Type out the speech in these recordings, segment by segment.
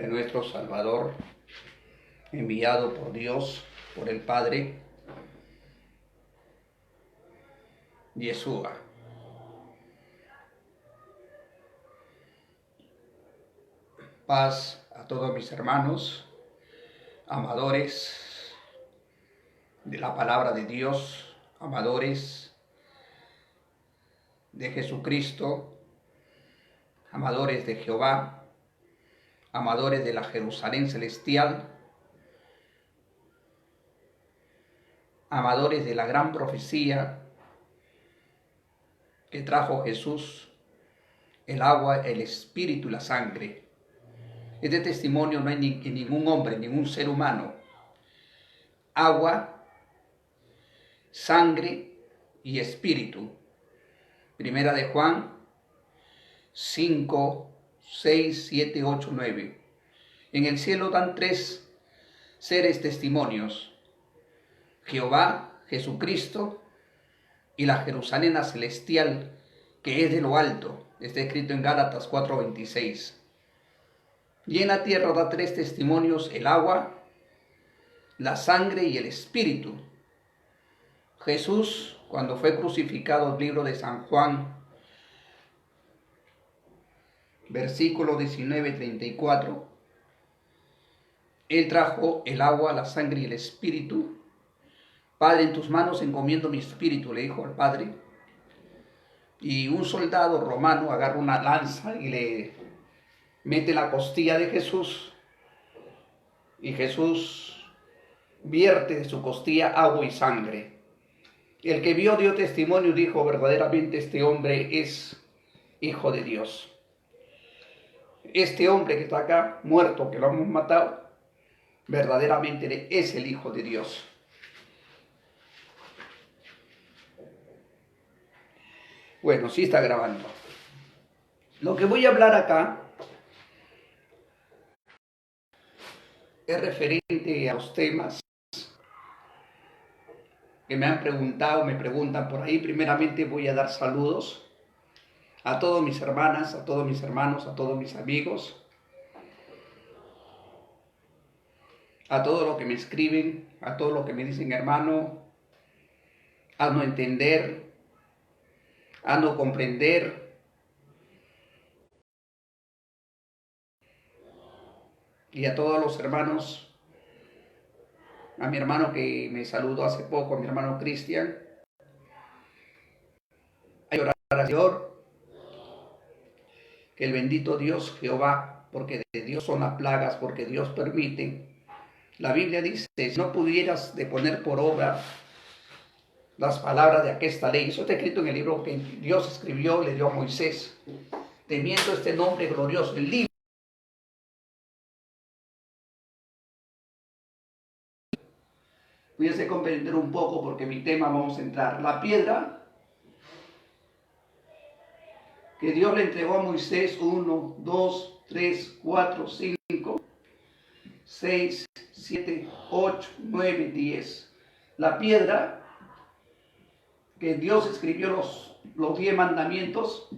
de nuestro Salvador, enviado por Dios, por el Padre, Yeshua. Paz a todos mis hermanos, amadores de la palabra de Dios, amadores de Jesucristo, amadores de Jehová, amadores de la Jerusalén celestial, amadores de la gran profecía que trajo Jesús, el agua, el espíritu y la sangre. Este testimonio no hay en ningún hombre, ningún ser humano. Agua, sangre y espíritu. Primera de Juan 5, 6, 7, 8, 9. En el cielo dan tres seres testimonios: Jehová, Jesucristo y la Jerusalén celestial, que es de lo alto. Está escrito en Gálatas 4:26. Y en la tierra da tres testimonios: el agua, la sangre y el espíritu. Jesús, cuando fue crucificado, el libro de San Juan, versículo 19, 34, Él trajo el agua, la sangre y el espíritu. Padre, en tus manos encomiendo mi espíritu, le dijo al Padre. Y un soldado romano agarra una lanza y le mete la costilla de Jesús. Y Jesús vierte de su costilla agua y sangre. El que vio dio testimonio y dijo: verdaderamente este hombre es hijo de Dios. Este hombre que está acá, muerto, que lo hemos matado, verdaderamente es el Hijo de Dios. Bueno, sí está grabando. Lo que voy a hablar acá es referente a los temas que me han preguntado, me preguntan por ahí. Primeramente voy a dar saludos a todas mis hermanas, a todos mis hermanos, a todos mis amigos, a todos los que me escriben, a todos los que me dicen hermano, a no entender, a no comprender. Y a todos los hermanos, a mi hermano que me saludó hace poco, a mi hermano Cristian, hay orar al Señor, que el bendito Dios Jehová, porque de Dios son las plagas, porque Dios permite. La Biblia dice: si no pudieras de poner por obra las palabras de aquesta ley. Eso está escrito en el libro que Dios escribió, le dio a Moisés, temiendo este nombre glorioso, el libro. Voy a comprender un poco porque mi tema vamos a entrar. La piedra que Dios le entregó a Moisés, 1, 2, 3, 4, 5, 6, 7, 8, 9, 10. La piedra que Dios escribió los 10 mandamientos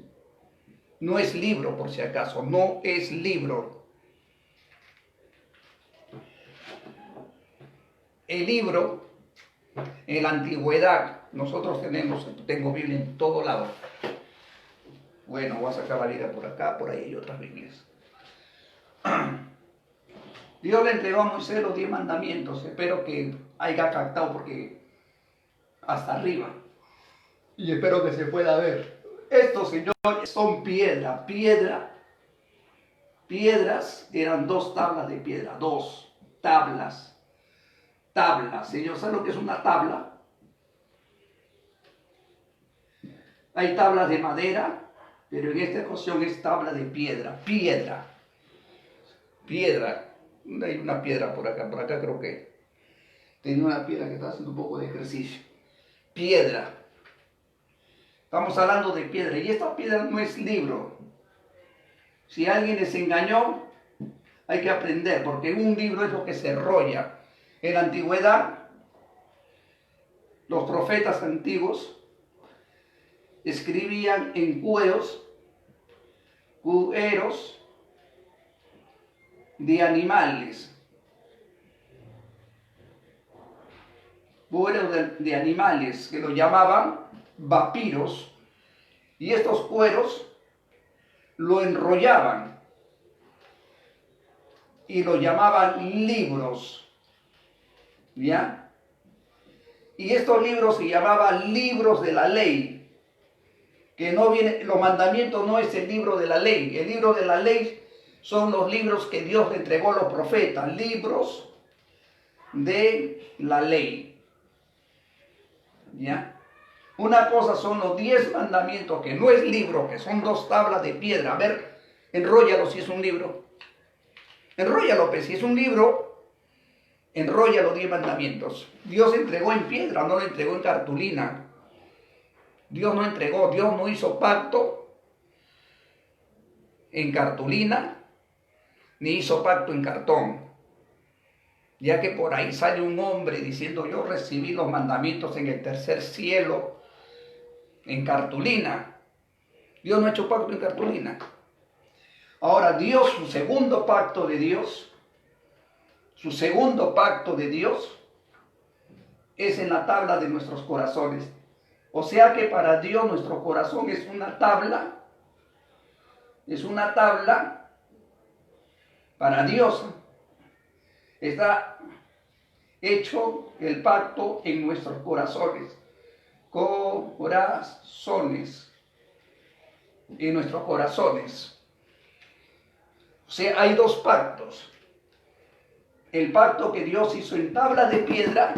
no es libro, por si acaso, no es libro. El libro, en la antigüedad, nosotros tengo Biblia en todo lado. Bueno, voy a sacar la Biblia por acá, por ahí hay otras Biblias. Dios le entregó a Moisés los 10 mandamientos. Espero que haya captado porque hasta arriba. Y espero que se pueda ver. Estos, señores, son piedras. Eran 2 tablas de piedra, 2 tablas. Señor, ¿saben lo que es una tabla? Hay tablas de madera, pero en esta ocasión es tabla de piedra. Hay una piedra por acá creo que tenía una piedra que está haciendo un poco de ejercicio. Piedra. Estamos hablando de piedra, y esta piedra no es libro. Si alguien les engañó, hay que aprender, porque un libro es lo que se enrolla. En la antigüedad, los profetas antiguos escribían en cueros, de animales. Cueros de animales que lo llamaban vapiros. Y estos cueros lo enrollaban y lo llamaban libros. ¿Ya? Y estos libros se llamaban libros de la ley. Que no viene, los mandamientos no es el libro de la ley. El libro de la ley son los libros que Dios le entregó a los profetas. Libros de la ley. ¿Ya? Una cosa son los 10 mandamientos, que no es libro, que son 2 tablas de piedra. A ver, enróllalo si es un libro. Enróllalo, pues, si es un libro, enrolla los 10 mandamientos. Dios entregó en piedra, no lo entregó en cartulina. Dios no entregó, Dios no hizo pacto en cartulina, ni hizo pacto en cartón. Ya que por ahí sale un hombre diciendo, yo recibí los mandamientos en el tercer cielo, en cartulina. Dios no ha hecho pacto en cartulina. Ahora Dios, su segundo pacto de Dios, es en la tabla de nuestros corazones. O sea que para Dios nuestro corazón es una tabla para Dios. Está hecho el pacto en nuestros corazones. En nuestros corazones. O sea, hay 2 pactos. El pacto que Dios hizo en tabla de piedra,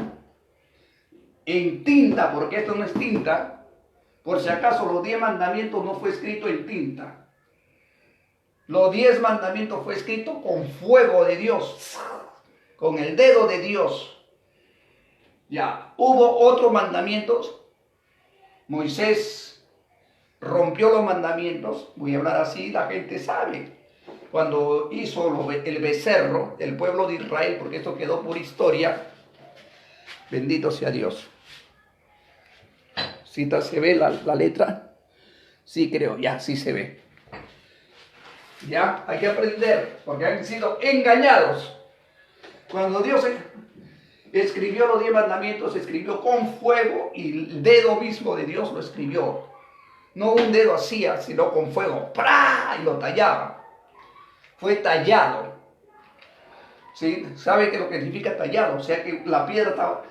en tinta, porque esto no es tinta, por si acaso los 10 mandamientos no fue escrito en tinta. Los 10 mandamientos fue escrito con fuego de Dios, con el dedo de Dios. Ya, hubo otros mandamientos. Moisés rompió los mandamientos, voy a hablar así, la gente sabe. Cuando hizo el becerro, el pueblo de Israel, porque esto quedó por historia, bendito sea Dios. ¿Sí se ve la letra? Sí, creo, ya, sí se ve. Ya, hay que aprender, porque han sido engañados. Cuando Dios escribió los 10 mandamientos, escribió con fuego y el dedo mismo de Dios lo escribió. No un dedo hacía, sino con fuego, ¡pra! Y lo tallaba. Fue tallado. ¿Sí? ¿Sabe qué es lo que significa tallado? O sea que la piedra estaba...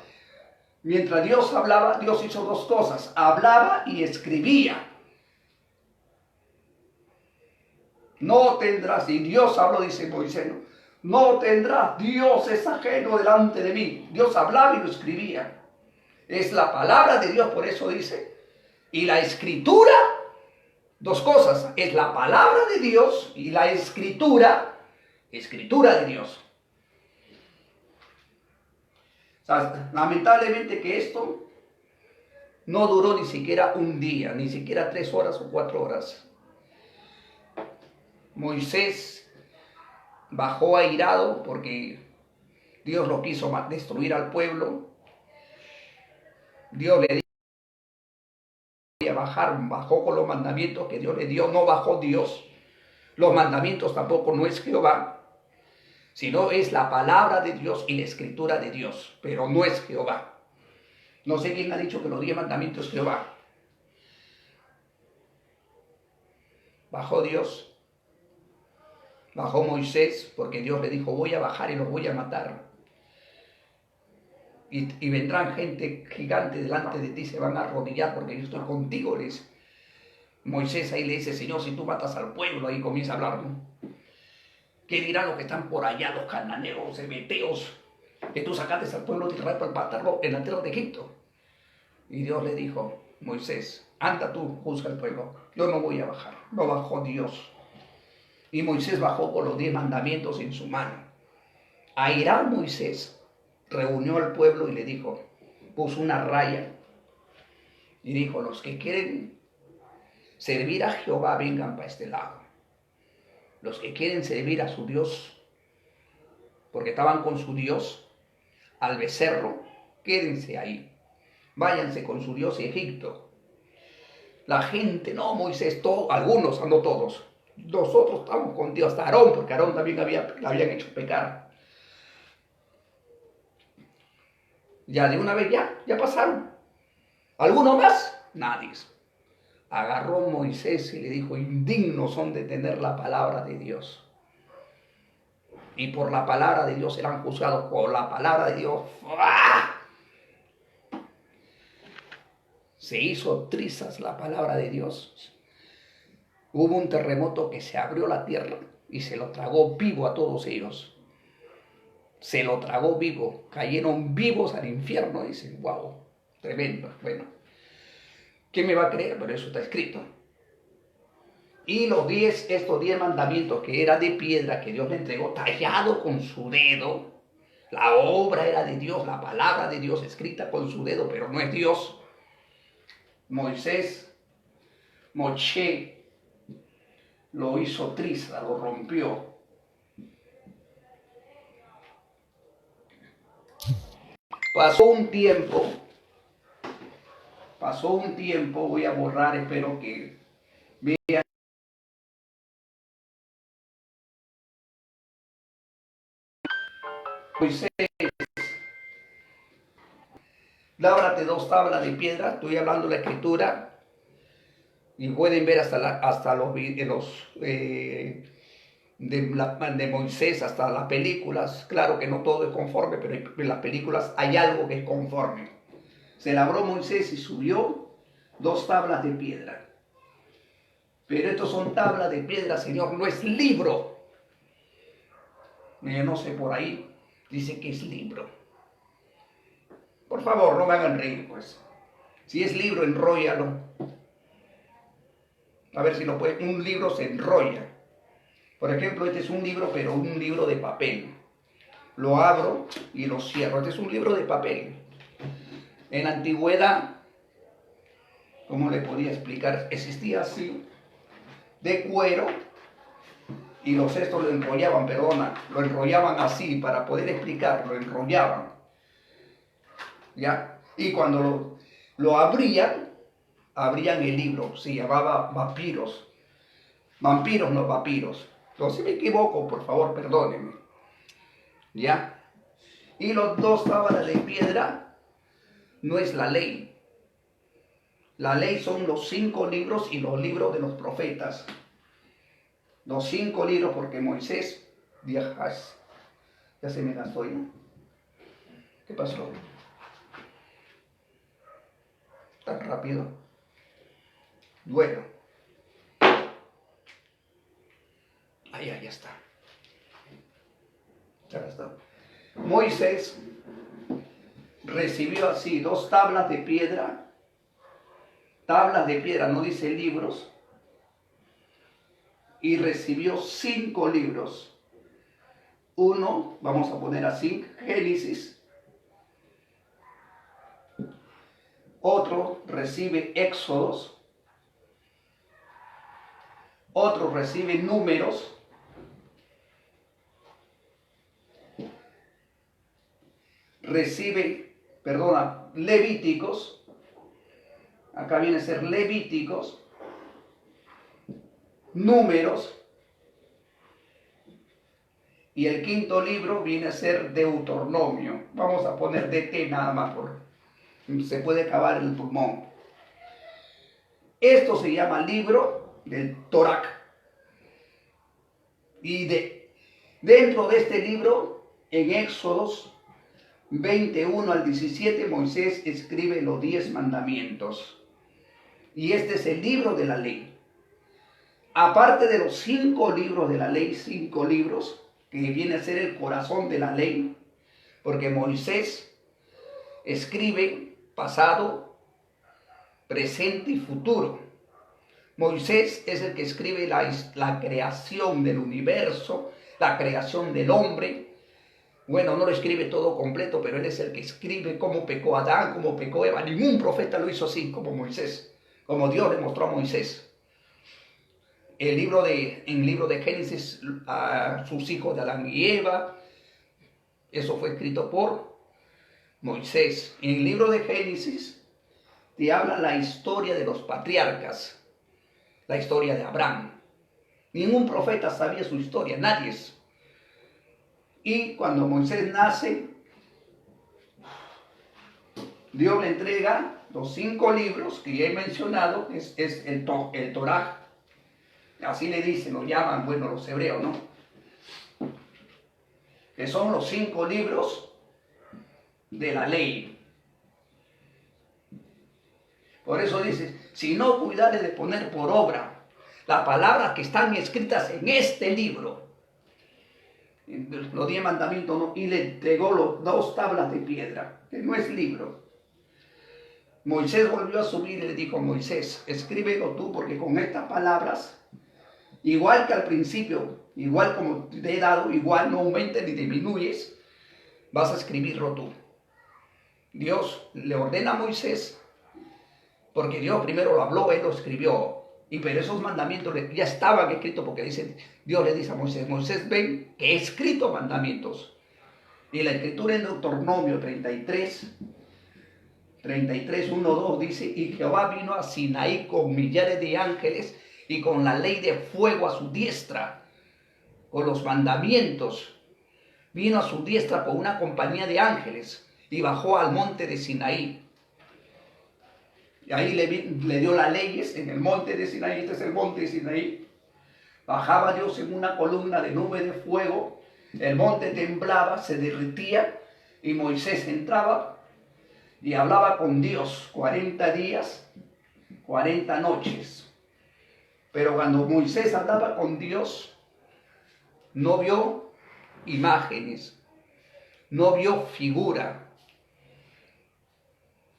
Mientras Dios hablaba, Dios hizo 2 cosas. Hablaba y escribía. No tendrás, y Dios habló, dice Moisés, no tendrás dioses ajenos delante de mí. Dios hablaba y lo escribía. Es la palabra de Dios, por eso dice. Y la escritura, 2 cosas. Es la palabra de Dios y la escritura de Dios. O sea, lamentablemente que esto no duró ni siquiera un día, ni siquiera 3 horas o 4 horas. Moisés bajó airado porque Dios lo quiso destruir al pueblo. Dios le dijo a bajar, bajó con los mandamientos que Dios le dio, no bajó Dios. Los mandamientos tampoco no es Jehová, sino es la palabra de Dios y la escritura de Dios, pero no es Jehová. No sé quién ha dicho que los 10 mandamientos es Jehová. Bajó Dios. Bajó Moisés porque Dios le dijo, voy a bajar y los voy a matar. Y vendrán gente gigante delante de ti, se van a arrodillar porque yo estoy contigo. Moisés ahí le dice, Señor, si tú matas al pueblo, ahí comienza a hablar, ¿no? ¿Qué dirán los que están por allá, los cananeos, los hebeteos, que tú sacaste al pueblo de Israel para matarlo en la tierra de Egipto? Y Dios le dijo, Moisés, anda tú, juzga al pueblo, yo no voy a bajar. No bajó Dios. Y Moisés bajó con los 10 mandamientos en su mano. Airado Moisés reunió al pueblo y le dijo, puso una raya y dijo, los que quieren servir a Jehová vengan para este lado. Los que quieren servir a su Dios, porque estaban con su Dios, al becerro, quédense ahí. Váyanse con su Dios a Egipto. La gente, no Moisés, algunos, no todos, Nosotros estamos con Dios, hasta Aarón, porque Aarón también la habían hecho pecar. Ya de una vez ya pasaron. ¿Alguno más? Nadie. Agarró Moisés y le dijo, indignos son de tener la palabra de Dios. Y por la palabra de Dios serán juzgados, por la palabra de Dios. ¡Ah! Se hizo trizas la palabra de Dios. Hubo un terremoto que se abrió la tierra y se lo tragó vivo a todos ellos. Se lo tragó vivo. Cayeron vivos al infierno. Dicen, wow, tremendo. Bueno, ¿quién me va a creer? Pero eso está escrito. Y estos 10 mandamientos que era de piedra que Dios le entregó, tallado con su dedo. La obra era de Dios, la palabra de Dios escrita con su dedo, pero no es Dios. Moshe, lo hizo triza, lo rompió. Pasó un tiempo, voy a borrar, espero que vean. Moisés, lábrate 2 tablas de piedra, estoy hablando de la escritura, y pueden ver hasta los de Moisés, hasta las películas. Claro que no todo es conforme, pero en las películas hay algo que es conforme. Se labró Moisés y subió 2 tablas de piedra. Pero estos son tablas de piedra, Señor, no es libro. No sé, por ahí dice que es libro. Por favor, no me hagan reír, pues. Si es libro, enróllalo. A ver si lo puede. Un libro se enrolla. Por ejemplo, este es un libro, pero un libro de papel. Lo abro y lo cierro. Este es un libro de papel. En la antigüedad, ¿cómo le podía explicar? Existía así, de cuero, y los cestos lo enrollaban así, para poder explicar, lo enrollaban. ¿Ya? Y cuando lo abrían el libro, se llamaba vampiros. Vampiros, no papiros. Entonces, si me equivoco, por favor, perdónenme. ¿Ya? Y los 2 tablas de piedra no es la ley. La ley son los 5 libros y los libros de los profetas. Los 5 libros, porque Moisés viajas. Ya se me gastó ya. ¿Qué pasó? Tan rápido. Bueno. Ya está. Ya está. Moisés recibió así 2 tablas de piedra, no dice libros, y recibió 5 libros. Uno, vamos a poner así, Génesis. Otro recibe Éxodos. Otro recibe Números. Levíticos. Acá viene a ser Levíticos, Números, y el 5.º libro viene a ser Deuteronomio. Vamos a poner DT nada más, se puede acabar el pulmón. Esto se llama libro del Torah. Y dentro de este libro, en Éxodos 21 al 17, Moisés escribe los 10 mandamientos. Y este es el libro de la ley. Aparte de los 5 libros de la ley, 5 libros, que viene a ser el corazón de la ley, porque Moisés escribe pasado, presente y futuro. Moisés es el que escribe la creación del universo, la creación del hombre. Bueno, no lo escribe todo completo, pero él es el que escribe cómo pecó Adán, cómo pecó Eva. Ningún profeta lo hizo así como Moisés, como Dios le mostró a Moisés. En el libro de Génesis, a sus hijos de Adán y Eva, eso fue escrito por Moisés. En el libro de Génesis te habla la historia de los patriarcas, la historia de Abraham, Ningún profeta sabía su historia, nadie. Y cuando Moisés nace, Dios le entrega los 5 libros que ya he mencionado, es el Torah, así le dicen, lo llaman, bueno, los hebreos, ¿no? Que son los 5 libros de la ley. Por eso dice, si no cuidares de poner por obra las palabras que están escritas en este libro, los 10 mandamientos, ¿no? Y le entregó los 2 tablas de piedra, que no es libro. Moisés volvió a subir y le dijo a Moisés, escríbelo tú, porque con estas palabras, igual que al principio, igual como te he dado, igual no aumentes ni disminuyes, vas a escribirlo tú. Dios le ordena a Moisés, porque Dios primero lo habló, él lo escribió, pero esos mandamientos ya estaban escritos, porque Dios le dice a Moisés, Moisés, ven que he escrito mandamientos. Y la escritura en Deuteronomio 33, 1, 2 dice, y Jehová vino a Sinaí con millares de ángeles y con la ley de fuego a su diestra, con los mandamientos. Vino a su diestra con una compañía de ángeles y bajó al monte de Sinaí. Y ahí le dio las leyes en el monte de Sinaí. Este es el monte de Sinaí. Bajaba Dios en una columna de nube de fuego. El monte temblaba, se derretía y Moisés entraba y hablaba con Dios 40 días, 40 noches. Pero cuando Moisés hablaba con Dios, no vio imágenes, no vio figura,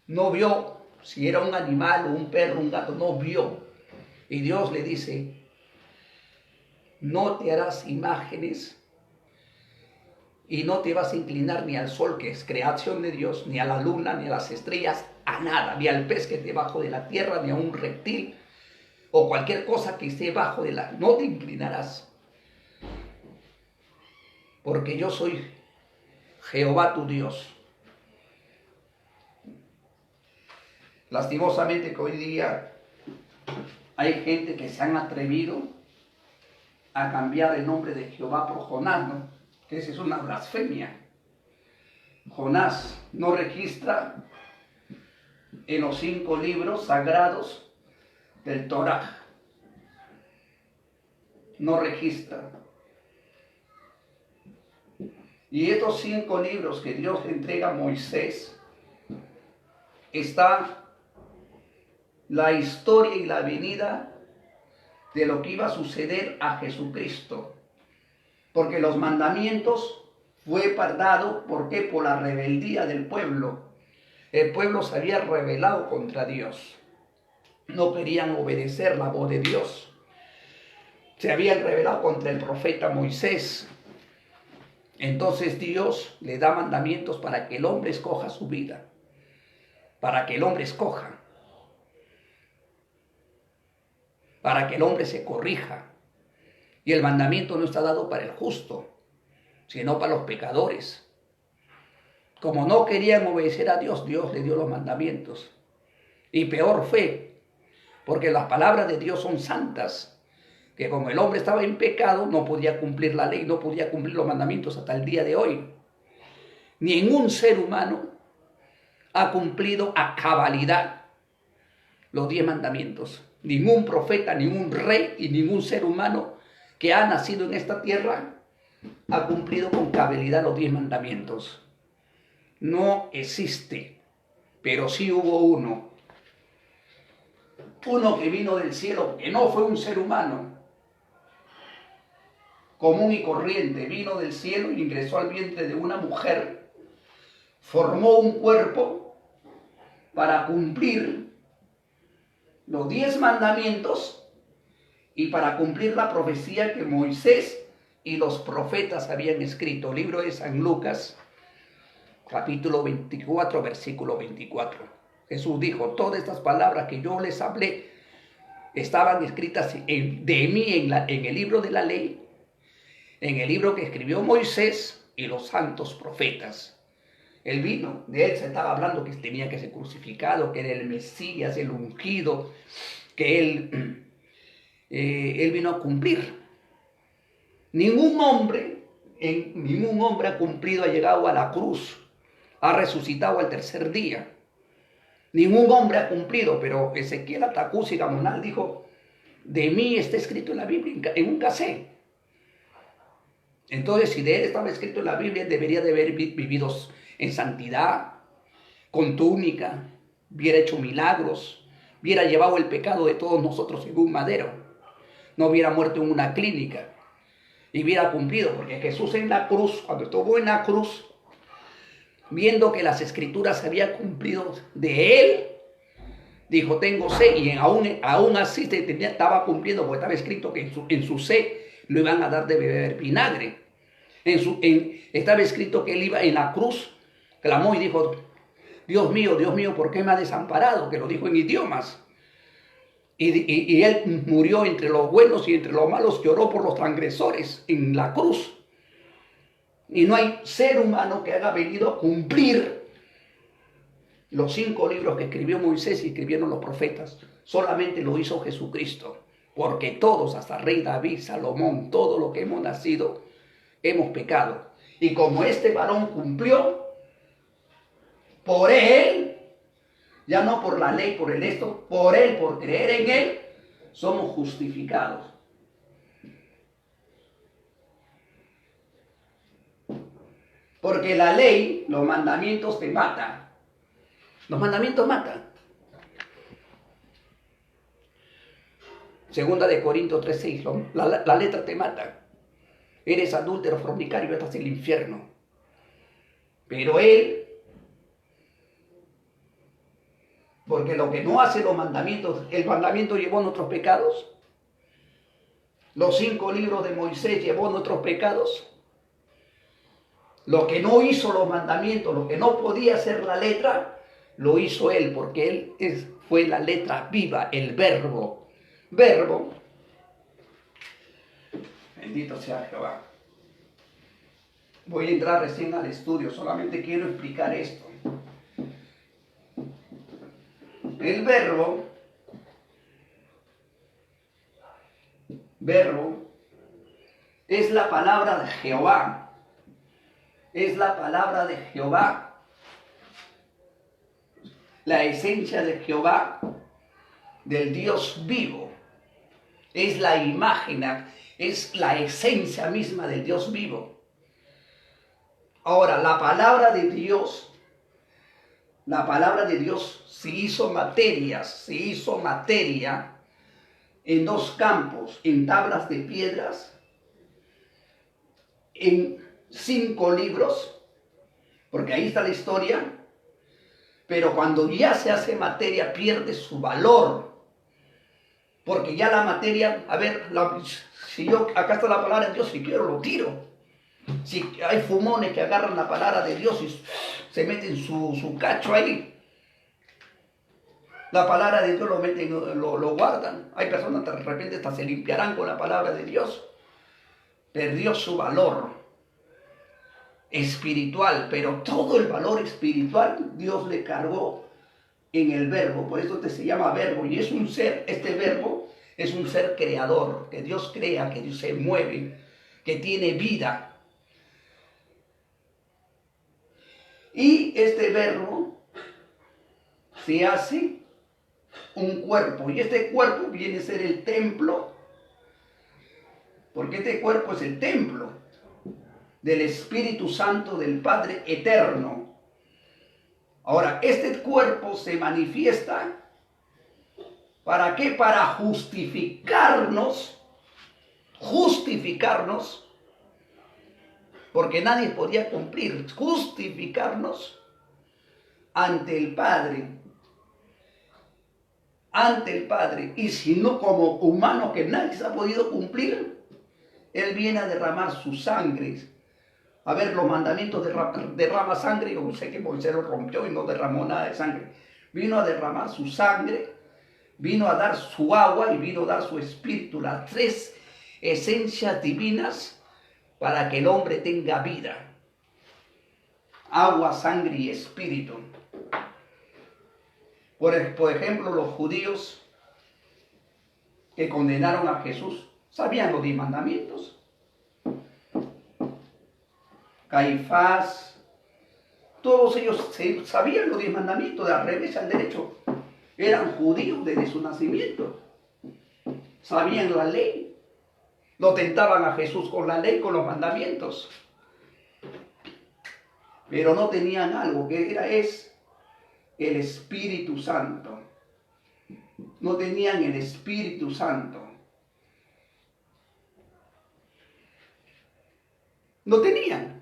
no vio si era un animal o un perro, un gato, no vio. Y Dios le dice, no te harás imágenes y no te vas a inclinar ni al sol, que es creación de Dios, ni a la luna, ni a las estrellas, a nada, ni al pez que esté bajo de la tierra, ni a un reptil o cualquier cosa que esté bajo de la... No te inclinarás, porque yo soy Jehová tu Dios. Lastimosamente que hoy día hay gente que se han atrevido a cambiar el nombre de Jehová por Jonás, ¿no? Que esa es una blasfemia. Jonás no registra en los 5 libros sagrados del Torah. No registra. Y estos 5 libros que Dios le entrega a Moisés, está la historia y la venida de lo que iba a suceder a Jesucristo. Porque los mandamientos fue dado, ¿por qué? Por la rebeldía del pueblo. El pueblo se había rebelado contra Dios. No querían obedecer la voz de Dios. Se habían rebelado contra el profeta Moisés. Entonces Dios le da mandamientos para que el hombre escoja su vida. Para que el hombre escoja. Para que el hombre se corrija. Y el mandamiento no está dado para el justo, sino para los pecadores. Como no querían obedecer a Dios, Dios le dio los mandamientos. Y peor fue, porque las palabras de Dios son santas, que como el hombre estaba en pecado, no podía cumplir la ley, no podía cumplir los mandamientos hasta el día de hoy. Ningún ser humano ha cumplido a cabalidad los 10 mandamientos. Ningún profeta, ningún rey y ningún ser humano que ha nacido en esta tierra ha cumplido con cabalidad los 10 mandamientos. No existe, pero sí hubo uno que vino del cielo, que no fue un ser humano común y corriente, vino del cielo y ingresó al vientre de una mujer, formó un cuerpo para cumplir los 10 mandamientos y para cumplir la profecía que Moisés y los profetas habían escrito. Libro de San Lucas, capítulo 24, versículo 24. Jesús dijo, todas estas palabras que yo les hablé estaban escritas de mí en el libro de la ley, en el libro que escribió Moisés y los santos profetas. Él vino, de él se estaba hablando que tenía que ser crucificado, que era el Mesías, el ungido, que él vino a cumplir Ningún hombre ha cumplido, ha llegado a la cruz, ha resucitado al tercer día. Ningún hombre ha cumplido, pero Ezequiel Atacús y Gamonal dijo, de mí está escrito en la Biblia, en un cassette. Entonces, si de él estaba escrito en la Biblia, debería de haber vivido en santidad, con túnica, hubiera hecho milagros, hubiera llevado el pecado de todos nosotros en un madero, no hubiera muerto en una clínica y hubiera cumplido, porque Jesús en la cruz, cuando estuvo en la cruz, viendo que las escrituras se habían cumplido de él, dijo, tengo sed, y aún así estaba cumpliendo, porque estaba escrito que en su sed lo iban a dar de beber vinagre. Estaba escrito que él iba en la cruz, clamó y dijo, Dios mío, ¿por qué me ha desamparado? Que lo dijo en idiomas. Y él murió entre los buenos y entre los malos, que oró por los transgresores en la cruz. Y no hay ser humano que haya venido a cumplir los 5 libros que escribió Moisés y escribieron los profetas. Solamente lo hizo Jesucristo. Porque todos, hasta Rey David, Salomón, todo lo que hemos nacido, hemos pecado. Y como este varón cumplió, por él, ya no por la ley, por el esto, por él, por creer en él, somos justificados. Porque la ley, los mandamientos te matan. Los mandamientos matan. Segunda de Corintios 3:6, la letra te mata. Eres adúltero, fornicario, estás en el infierno. Pero él, porque lo que no hace los mandamientos, el mandamiento llevó nuestros pecados. Los 5 libros de Moisés llevó nuestros pecados. Lo que no hizo los mandamientos, lo que no podía hacer la letra, lo hizo él, porque él fue la letra viva, el verbo. Verbo. Bendito sea Jehová. Voy a entrar recién al estudio, solamente quiero explicar esto. El verbo es la palabra de Jehová. Es la palabra de Jehová. La esencia de Jehová, del Dios vivo. Es la imagen, es la esencia misma del Dios vivo. Ahora, la palabra de Dios se hizo materia en 2 campos, en tablas de piedras, en 5 libros, porque ahí está la historia, pero cuando ya se hace materia pierde su valor, porque ya la materia, si yo, acá está la palabra de Dios, si quiero lo tiro. Si hay fumones que agarran la palabra de Dios y se meten su cacho ahí, la palabra de Dios lo meten, lo guardan. Hay personas que de repente hasta se limpiarán con la palabra de Dios. Perdió su valor espiritual, pero todo el valor espiritual Dios le cargó en el verbo. Por eso se llama verbo, y es un ser, este verbo es un ser creador, que Dios crea, que Dios se mueve, que tiene vida. Y este verbo se hace un cuerpo, y este cuerpo viene a ser el templo, porque este cuerpo es el templo del Espíritu Santo del Padre eterno. Ahora, este cuerpo se manifiesta, ¿para qué? Para justificarnos, porque nadie podía cumplir, justificarnos ante el Padre, y si no, como humano que nadie se ha podido cumplir, Él viene a derramar su sangre. A ver, los mandamientos derrama sangre, yo sé que Moisés lo rompió y no derramó nada de sangre. Vino a derramar su sangre, vino a dar su agua y vino a dar su espíritu, las 3 esencias divinas para que el hombre tenga vida. Agua, sangre y espíritu. Por ejemplo, los judíos que condenaron a Jesús sabían los 10 mandamientos. Caifás, todos ellos sabían los 10 mandamientos, de al revés al derecho. Eran judíos desde su nacimiento. Sabían la ley. Lo tentaban a Jesús con la ley, con los mandamientos. Pero no tenían algo que es el Espíritu Santo. No tenían el Espíritu Santo. No tenían.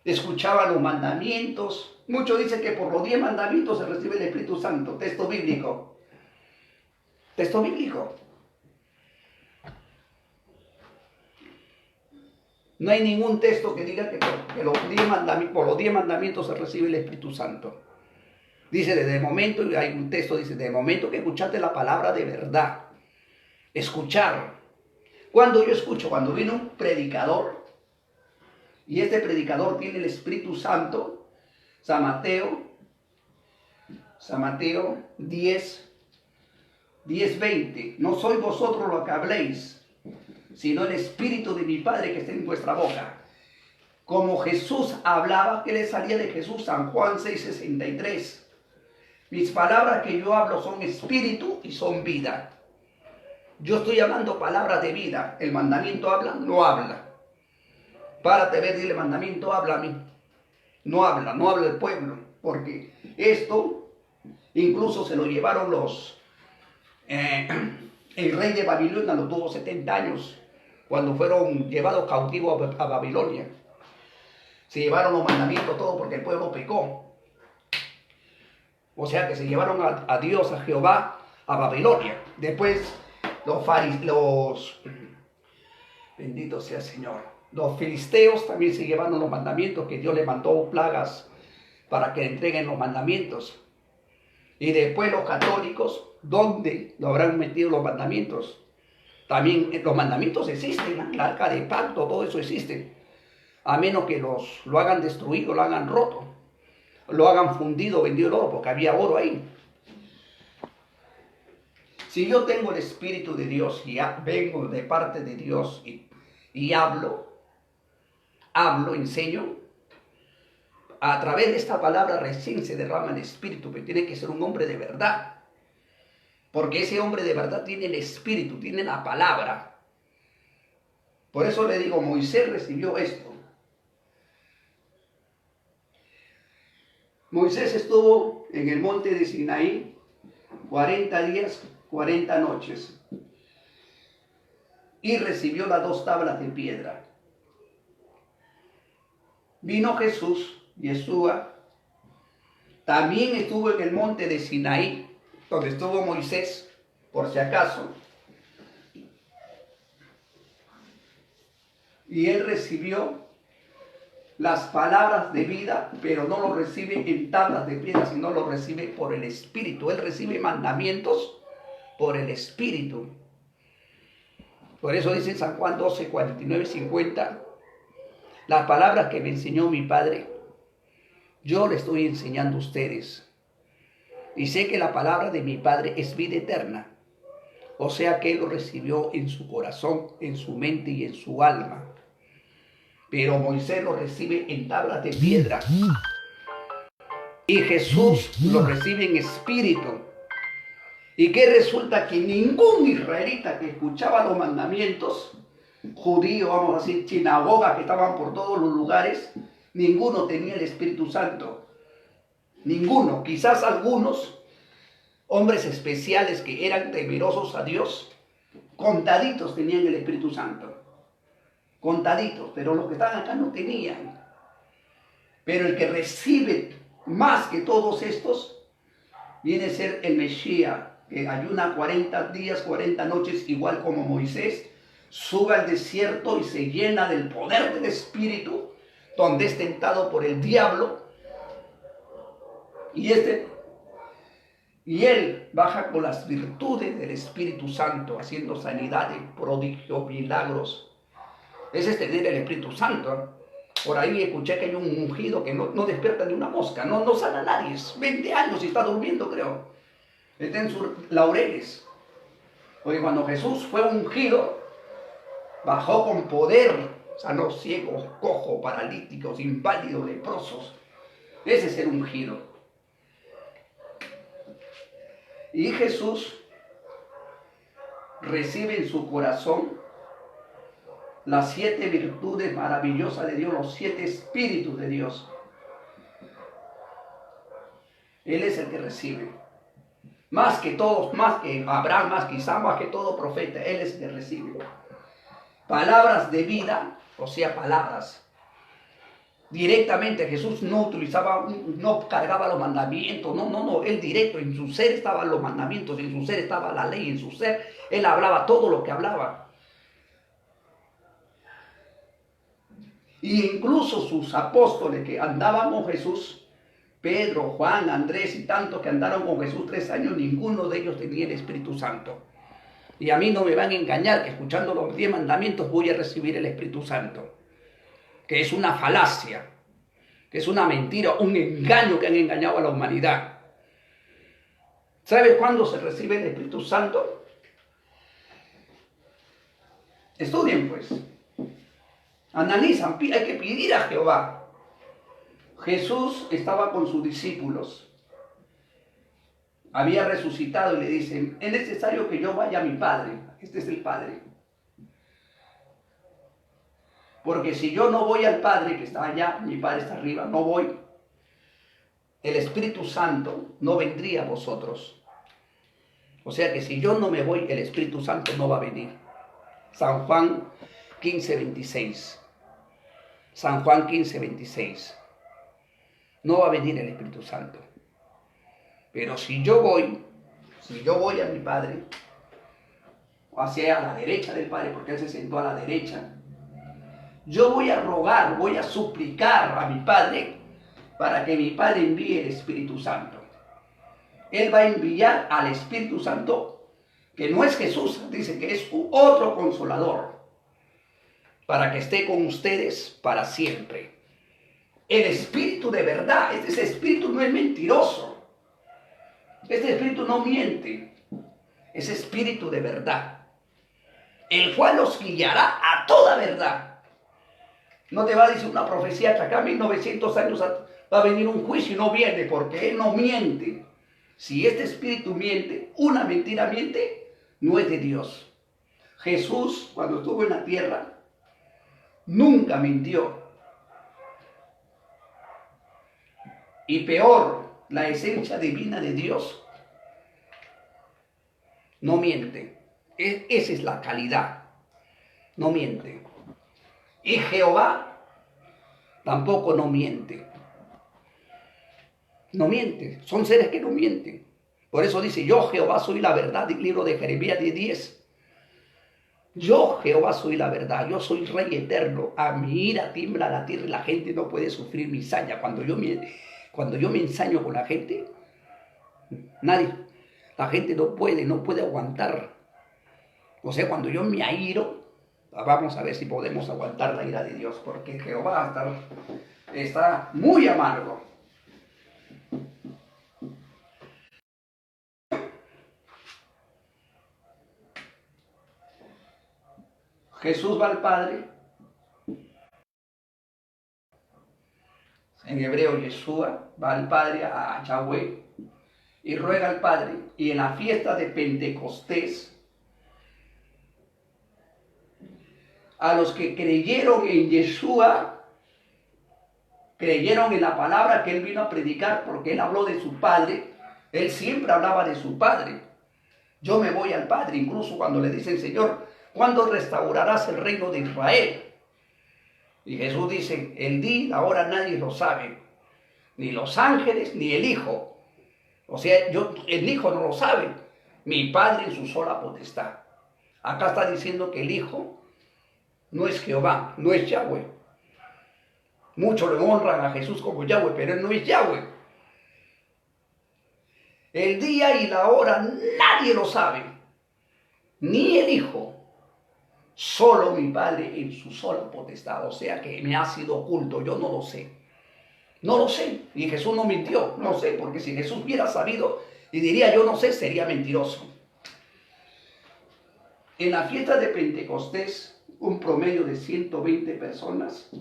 Escuchaban los mandamientos. Muchos dicen que por los 10 mandamientos se recibe el Espíritu Santo. Texto bíblico. Texto bíblico. No hay ningún texto que diga que por los 10 mandamientos se recibe el Espíritu Santo. Dice desde el momento, y hay un texto, dice, desde el momento que escuchaste la palabra de verdad. Escuchar. Cuando yo escucho, cuando viene un predicador, y este predicador tiene el Espíritu Santo, San Mateo 10, 20. No sois vosotros los que habléis, sino el Espíritu de mi Padre que está en vuestra boca. Como Jesús hablaba, que le salía de Jesús, San Juan 6:63. Mis palabras que yo hablo son espíritu y son vida. Yo estoy hablando palabras de vida. El mandamiento habla, no habla. Párate a ver, dile, mandamiento habla a mí. No habla el pueblo. Porque esto incluso se lo llevaron el rey de Babilonia lo tuvo 70 años cuando fueron llevados cautivos a Babilonia. Se llevaron los mandamientos todo porque el pueblo pecó. O sea que se llevaron a Dios, a Jehová, a Babilonia. Después bendito sea el Señor, los filisteos también se llevaron los mandamientos, que Dios les mandó plagas para que entreguen los mandamientos. Y después los católicos, ¿dónde lo habrán metido los mandamientos? También los mandamientos existen, la arca de pacto, todo eso existe. A menos que lo hagan destruido, lo hagan roto, lo hagan fundido, vendido el oro, porque había oro ahí. Si yo tengo el Espíritu de Dios y vengo de parte de Dios y hablo, enseño, a través de esta palabra recién se derrama el Espíritu, pero tiene que ser un hombre de verdad. Porque ese hombre de verdad tiene el Espíritu, tiene la palabra. Por eso le digo, Moisés recibió esto. Moisés estuvo en el monte de Sinaí 40 días, 40 noches. Y recibió las 2 tablas de piedra. Vino Jesús, Yeshua, también estuvo en el monte de Sinaí, donde estuvo Moisés, por si acaso. Y él recibió las palabras de vida, pero no lo recibe en tablas de piedra, sino lo recibe por el Espíritu. Él recibe mandamientos por el Espíritu. Por eso dice en San Juan 12, 49, 50, las palabras que me enseñó mi Padre, yo le estoy enseñando a ustedes. Y sé que la palabra de mi Padre es vida eterna. O sea que Él lo recibió en su corazón, en su mente y en su alma. Pero Moisés lo recibe en tablas de piedra. Y Jesús lo recibe en espíritu. Y que resulta que ningún israelita que escuchaba los mandamientos, judíos, vamos a decir, sinagogas que estaban por todos los lugares, ninguno tenía el Espíritu Santo. Ninguno. Quizás algunos hombres especiales que eran temerosos a Dios, contaditos tenían el Espíritu Santo. Contaditos, pero los que estaban acá no tenían. Pero el que recibe más que todos estos viene a ser el Mesías, que ayuna 40 días, 40 noches, igual como Moisés, sube al desierto y se llena del poder del Espíritu, donde es tentado por el diablo, y él baja con las virtudes del Espíritu Santo, haciendo sanidades, prodigios, milagros. Ese es tener el Espíritu Santo. Por ahí escuché que hay un ungido que no despierta ni una mosca, no sana a nadie, 20 años y está durmiendo, creo. Está en sus laureles. Porque cuando Jesús fue ungido, bajó con poder sanó ciegos, cojos, paralíticos, inválidos, leprosos. Ese es el ungido. Y Jesús recibe en su corazón las 7 virtudes maravillosas de Dios, los 7 espíritus de Dios. Él es el que recibe. Más que todos, más que Abraham, más que Isaac, más que todo profeta, Él es el que recibe. Palabras de vida, o sea, palabras. Directamente Jesús no utilizaba, no cargaba los mandamientos, no, Él directo, en su ser estaban los mandamientos, en su ser estaba la ley, en su ser Él hablaba todo lo que hablaba. Y incluso sus apóstoles que andaban con Jesús, Pedro, Juan, Andrés y tantos que andaron con Jesús 3 años, ninguno de ellos tenía el Espíritu Santo. Y a mí no me van a engañar que escuchando los 10 mandamientos voy a recibir el Espíritu Santo. Que es una falacia, que es una mentira, un engaño que han engañado a la humanidad. ¿Sabe cuándo se recibe el Espíritu Santo? Estudien pues. Analizan, hay que pedir a Jehová. Jesús estaba con sus discípulos. Había resucitado y le dicen, es necesario que yo vaya a mi Padre. Este es el Padre. Porque si yo no voy al Padre que está allá, mi Padre está arriba, no voy, el Espíritu Santo no vendría a vosotros. O sea que si yo no me voy, el Espíritu Santo no va a venir. San Juan 15:26. San Juan 15:26. No va a venir el Espíritu Santo. Pero si yo voy a mi Padre, hacia la derecha del Padre, porque Él se sentó a la derecha, yo voy a rogar, voy a suplicar a mi Padre para que mi Padre envíe el Espíritu Santo. Él va a enviar al Espíritu Santo, que no es Jesús, dice que es otro consolador, para que esté con ustedes para siempre. El Espíritu de verdad, este Espíritu no es mentiroso. Este Espíritu no miente. Es Espíritu de verdad, el cual los guiará a toda verdad. No te va a decir una profecía que acá 1900 años va a venir un juicio y no viene, porque Él no miente. Si este Espíritu miente, una mentira miente, no es de Dios. Jesús, cuando estuvo en la tierra, nunca mintió. Y peor, la esencia divina de Dios no miente. Esa es la calidad. No miente. Y Jehová tampoco no miente. No miente. Son seres que no mienten. Por eso dice, yo Jehová soy la verdad, el libro de Jeremías 10:10. Yo Jehová soy la verdad, yo soy Rey eterno. A mi ira tiembla la tierra y la gente no puede sufrir mi saña. Cuando yo me ensaño con la gente, la gente no puede aguantar. O sea, cuando yo me airo, vamos a ver si podemos aguantar la ira de Dios, porque Jehová está muy amargo. Jesús va al Padre, en hebreo Yeshua, va al Padre, a Yahweh, y ruega al Padre. Y en la fiesta de Pentecostés, a los que creyeron en Yeshua, creyeron en la palabra que Él vino a predicar, porque Él habló de su Padre. Él siempre hablaba de su Padre. Yo me voy al Padre, incluso cuando le dicen, Señor, ¿cuándo restaurarás el reino de Israel? Y Jesús dice, el día y la hora nadie lo sabe, ni los ángeles, ni el Hijo. O sea, el Hijo no lo sabe, mi Padre en su sola potestad. Acá está diciendo que el Hijo no es Jehová, no es Yahweh. Muchos le honran a Jesús como Yahweh, pero Él no es Yahweh. El día y la hora nadie lo sabe, ni el Hijo. Solo mi Padre en su sola potestad. O sea que me ha sido oculto, yo no lo sé. No lo sé. Y Jesús no mintió, no sé, porque si Jesús hubiera sabido y diría yo no sé, sería mentiroso. En la fiesta de Pentecostés, un promedio de 120 personas.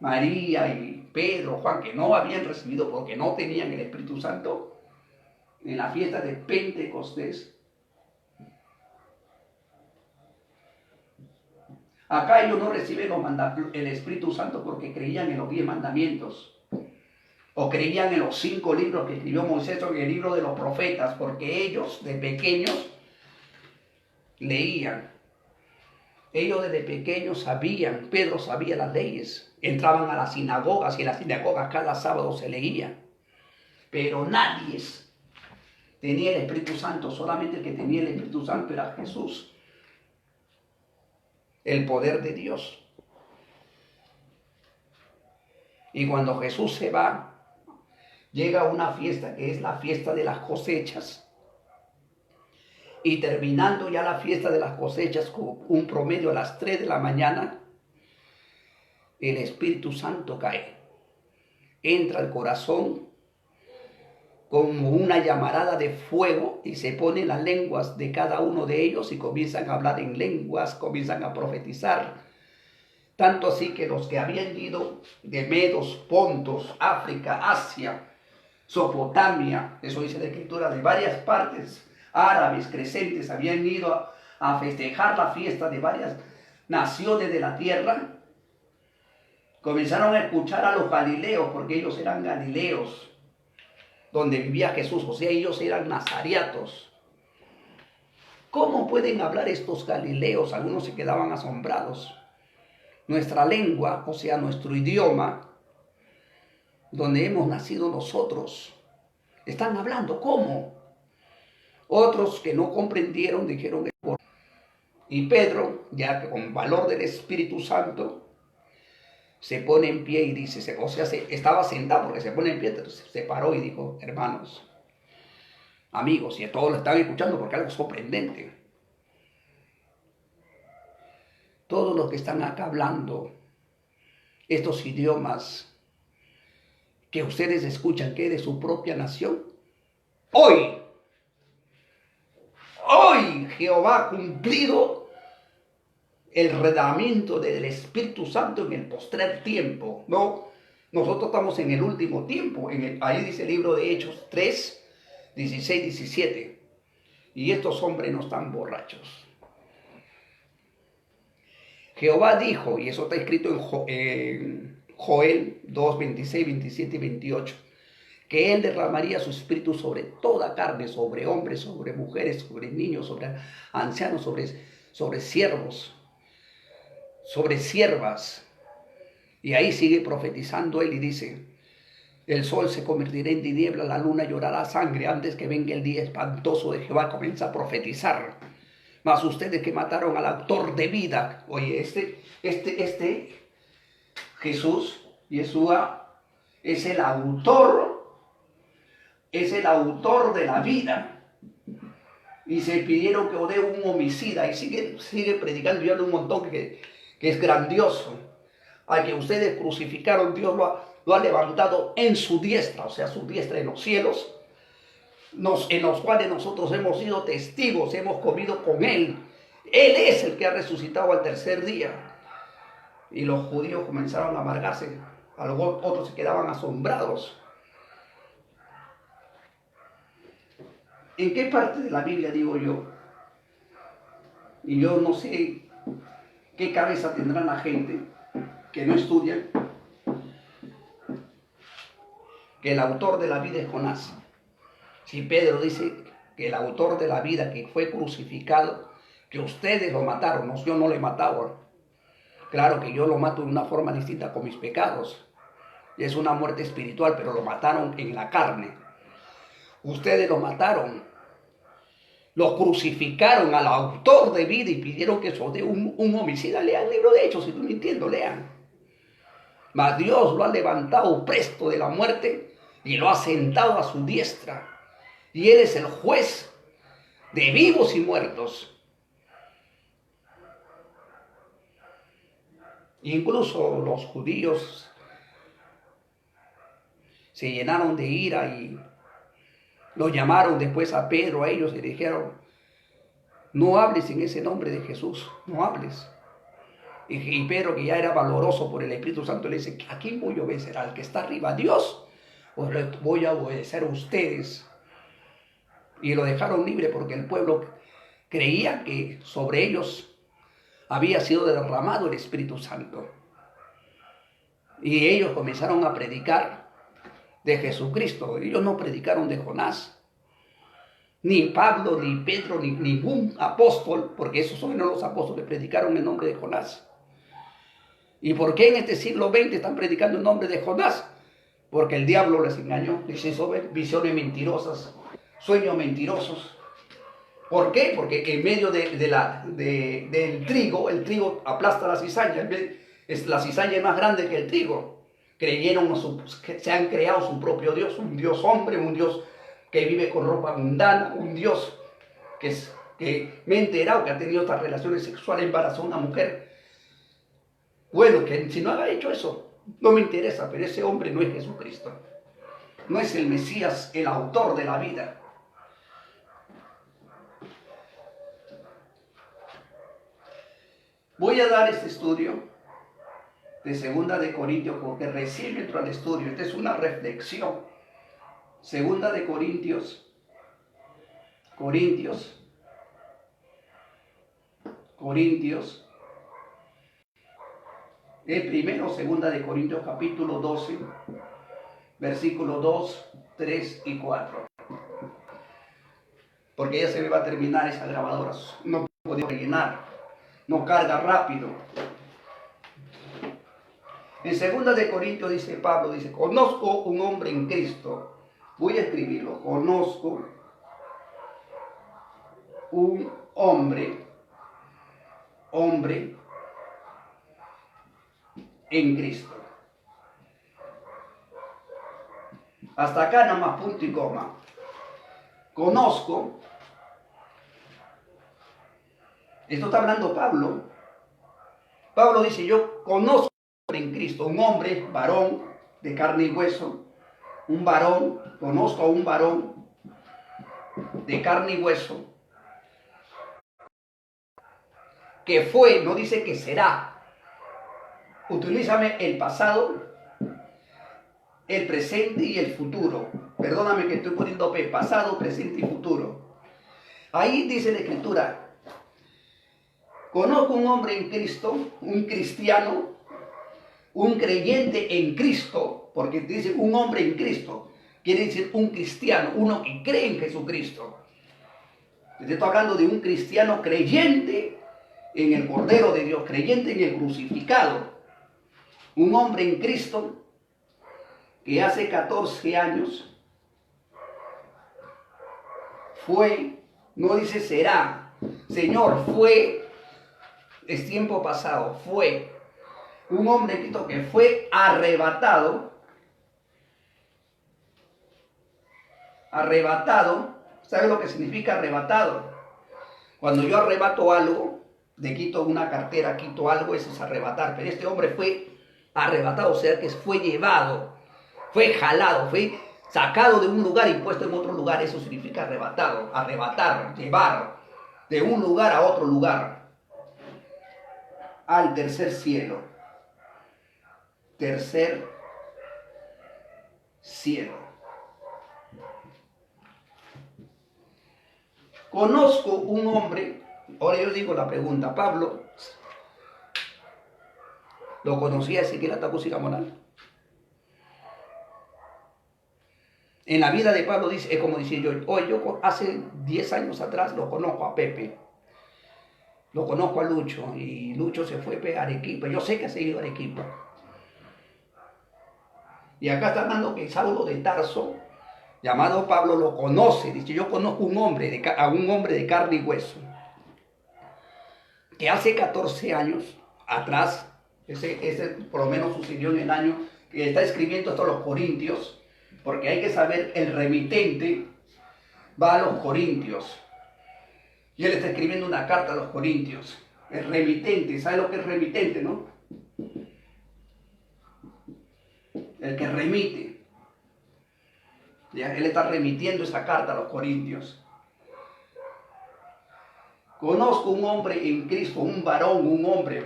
María y Pedro, Juan, que no habían recibido porque no tenían el Espíritu Santo, en la fiesta de Pentecostés. Acá ellos no reciben el Espíritu Santo porque creían en los 10 mandamientos, o creían en los 5 libros que escribió Moisés, o en el libro de los profetas, porque ellos de pequeños leían. Ellos desde pequeños sabían, Pedro sabía las leyes, entraban a las sinagogas y en las sinagogas cada sábado se leía. Pero nadie tenía el Espíritu Santo, solamente el que tenía el Espíritu Santo era Jesús, el poder de Dios. Y cuando Jesús se va, llega a una fiesta que es la fiesta de las cosechas. Y terminando ya la fiesta de las cosechas con un promedio a las 3 de la mañana, el Espíritu Santo cae. Entra al corazón como una llamarada de fuego y se ponen las lenguas de cada uno de ellos y comienzan a hablar en lenguas, comienzan a profetizar. Tanto así que los que habían ido de Medos, Pontos, África, Asia, Sopotamia, eso dice la Escritura, de varias partes, árabes, crecentes, habían ido a festejar la fiesta de varias naciones de la tierra. Comenzaron a escuchar a los galileos, porque ellos eran galileos, donde vivía Jesús, o sea, ellos eran nazareatos. ¿Cómo pueden hablar estos galileos? Algunos se quedaban asombrados. Nuestra lengua, o sea, nuestro idioma, donde hemos nacido nosotros, están hablando, ¿cómo? Otros que no comprendieron dijeron, y Pedro, ya que con valor del Espíritu Santo, se pone en pie y dice, o sea, estaba sentado porque se pone en pie, entonces se paró y dijo, hermanos, amigos, y todos lo están escuchando porque algo sorprendente. Todos los que están acá hablando estos idiomas que ustedes escuchan que es de su propia nación, hoy Jehová ha cumplido el redimiento del Espíritu Santo en el postrer tiempo. No, nosotros estamos en el último tiempo. Ahí dice el libro de Hechos 3, 16, 17. Y estos hombres no están borrachos. Jehová dijo, y eso está escrito en Joel 2, 26, 27 y 28, que Él derramaría su espíritu sobre toda carne, sobre hombres, sobre mujeres, sobre niños, sobre ancianos, sobre siervos, sobre siervas. Y ahí sigue profetizando Él y dice, el sol se convertirá en tiniebla, la luna llorará sangre antes que venga el día espantoso de Jehová. Comienza a profetizar. Mas ustedes que mataron al autor de vida, oye, este Jesús, Yeshua, es el autor de la vida. Y se pidieron que odee un homicida. Y sigue predicando y habla un montón que es grandioso. Al que ustedes crucificaron, Dios lo ha levantado en su diestra, o sea, su diestra en los cielos, en los cuales nosotros hemos sido testigos, hemos comido con Él. Él es el que ha resucitado al tercer día. Y los judíos comenzaron a amargarse, a los otros se quedaban asombrados. ¿En qué parte de la Biblia digo yo? Y yo no sé qué cabeza tendrán la gente que no estudian, que el autor de la vida es Jonás. Si Pedro dice que el autor de la vida que fue crucificado, que ustedes lo mataron, no, yo no lo he matado. Claro que yo lo mato de una forma distinta con mis pecados. Es una muerte espiritual, pero lo mataron en la carne. Ustedes lo mataron. Lo crucificaron al autor de vida y pidieron que eso de un homicida. Lean el libro de Hechos, si no entiendo, lean. Mas Dios lo ha levantado presto de la muerte y lo ha sentado a su diestra. Y Él es el juez de vivos y muertos. Incluso los judíos se llenaron de ira y lo llamaron después a Pedro, a ellos, y dijeron, no hables en ese nombre de Jesús, no hables. Y Pedro, que ya era valoroso por el Espíritu Santo, le dice, ¿a quién voy a obedecer? ¿Al que está arriba, a Dios? ¿O voy a obedecer a ustedes? Y lo dejaron libre porque el pueblo creía que sobre ellos había sido derramado el Espíritu Santo. Y ellos comenzaron a predicar de Jesucristo. Ellos no predicaron de Jonás. Ni Pablo, ni Pedro, ni ningún apóstol, porque esos son los apóstoles, predicaron en nombre de Jonás. ¿Y por qué en este siglo XX están predicando en nombre de Jonás? Porque el diablo les engañó, les hizo ver visiones mentirosas, sueños mentirosos. ¿Por qué? Porque en medio del trigo, el trigo aplasta la cizaña. La cizaña es más grande que el trigo. Se han creado su propio Dios, un Dios hombre, un Dios que vive con ropa mundana, un Dios que me he enterado que ha tenido estas relaciones sexuales, embarazó a una mujer. Bueno, que si no haga hecho eso, no me interesa, pero ese hombre no es Jesucristo. No es el Mesías, el autor de la vida. Voy a dar este estudio de 2 de Corintios porque recién entro al estudio. Esta es una reflexión. 2 de Corintios. El primero, 2 de Corintios, capítulo 12, versículos 2, 3 y 4. Porque ya se me va a terminar esa grabadora. No puedo rellenar. No carga rápido. En 2 de Corintios dice Pablo, dice, conozco un hombre en Cristo. Voy a escribirlo. Conozco un hombre en Cristo. Hasta acá nada más, punto y coma. Conozco. Esto está hablando Pablo. Pablo dice, yo conozco en Cristo un hombre, varón, de carne y hueso. Un varón, conozco a un varón de carne y hueso. Que fue, no dice que será. Utilízame el pasado, el presente y el futuro. Perdóname que estoy poniendo pasado, presente y futuro. Ahí dice la Escritura, conozco un hombre en Cristo, un cristiano, un creyente en Cristo, porque dice un hombre en Cristo, quiere decir un cristiano, uno que cree en Jesucristo. Estoy hablando de un cristiano creyente en el Cordero de Dios, creyente en el crucificado. Un hombre en Cristo que hace 14 años fue, no dice será, Señor, fue, es tiempo pasado, fue un hombre en Cristo que fue arrebatado, ¿sabe lo que significa arrebatado? Cuando yo arrebato algo, le quito una cartera, quito algo, eso es arrebatar, pero este hombre fue arrebatado, o sea que fue llevado, fue jalado, fue sacado de un lugar y puesto en otro lugar. Eso significa arrebatado, arrebatar, llevar de un lugar a otro lugar, al tercer cielo. Tercer cielo. Conozco un hombre, ahora yo digo la pregunta, Pablo, ¿lo conocía Ezequiel Atacusiga Moral? En la vida de Pablo dice, es como decir yo hace 10 años atrás lo conozco a Pepe, lo conozco a Lucho, y Lucho se fue a Arequipa, yo sé que ha seguido a Arequipa. Y acá está hablando que Saulo de Tarso, llamado Pablo, lo conoce, dice, yo conozco a un hombre de carne y hueso, que hace 14 años atrás, ese por lo menos sucedió en el año, que está escribiendo esto a los Corintios, porque hay que saber, el remitente va a los Corintios. Y él está escribiendo una carta a los Corintios. El remitente, ¿sabe lo que es remitente, no? El que remite. ¿Ya? Él está remitiendo esa carta a los Corintios. Conozco un hombre en Cristo, un varón, un hombre.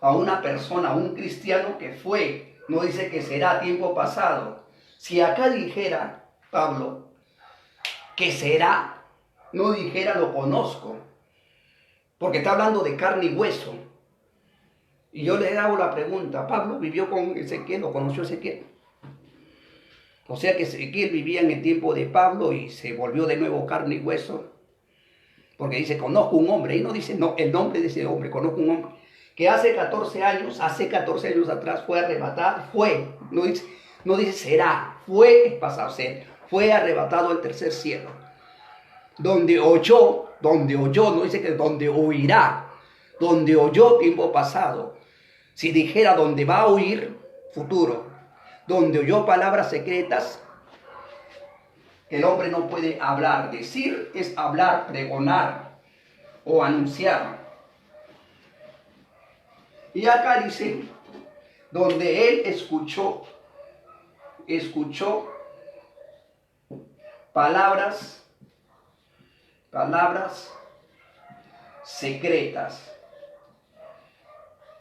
a una persona, a un cristiano que fue, no dice que será a tiempo pasado. Si acá dijera Pablo que será, no dijera lo conozco, porque está hablando de carne y hueso. Y yo le hago la pregunta, ¿Pablo vivió con Ezequiel o conoció a Ezequiel? O sea que Ezequiel vivía en el tiempo de Pablo y se volvió de nuevo carne y hueso. Porque dice, conozco un hombre. Y no dice no, el nombre de ese hombre, conozco un hombre. Que hace 14 años atrás fue arrebatado, no dice será, fue pasado, fue arrebatado al tercer cielo. Donde oyó, no dice que donde oirá, donde oyó tiempo pasado. Si dijera donde va a oír, futuro. Donde oyó palabras secretas, que el hombre no puede hablar. Decir es hablar, pregonar o anunciar. Y acá dice, donde él escuchó palabras secretas.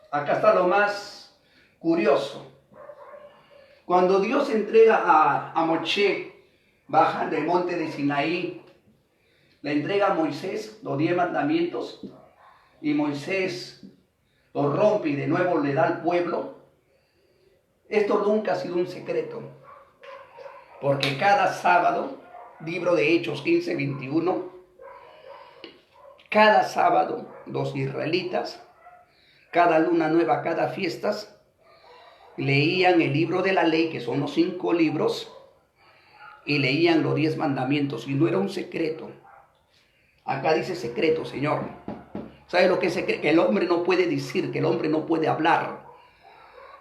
Acá está lo más curioso. Cuando Dios entrega a Moshe, baja del monte de Sinaí, le entrega a Moisés los 10 mandamientos y Moisés los rompe y de nuevo le da al pueblo. Esto nunca ha sido un secreto, porque cada sábado, libro de Hechos 15, 21, cada sábado los israelitas, cada luna nueva, cada fiestas, leían el libro de la ley, que son los 5 libros, y leían los 10 mandamientos, y no era un secreto. Acá dice secreto, Señor. ¿Sabe lo que es secreto? Que el hombre no puede decir, que el hombre no puede hablar,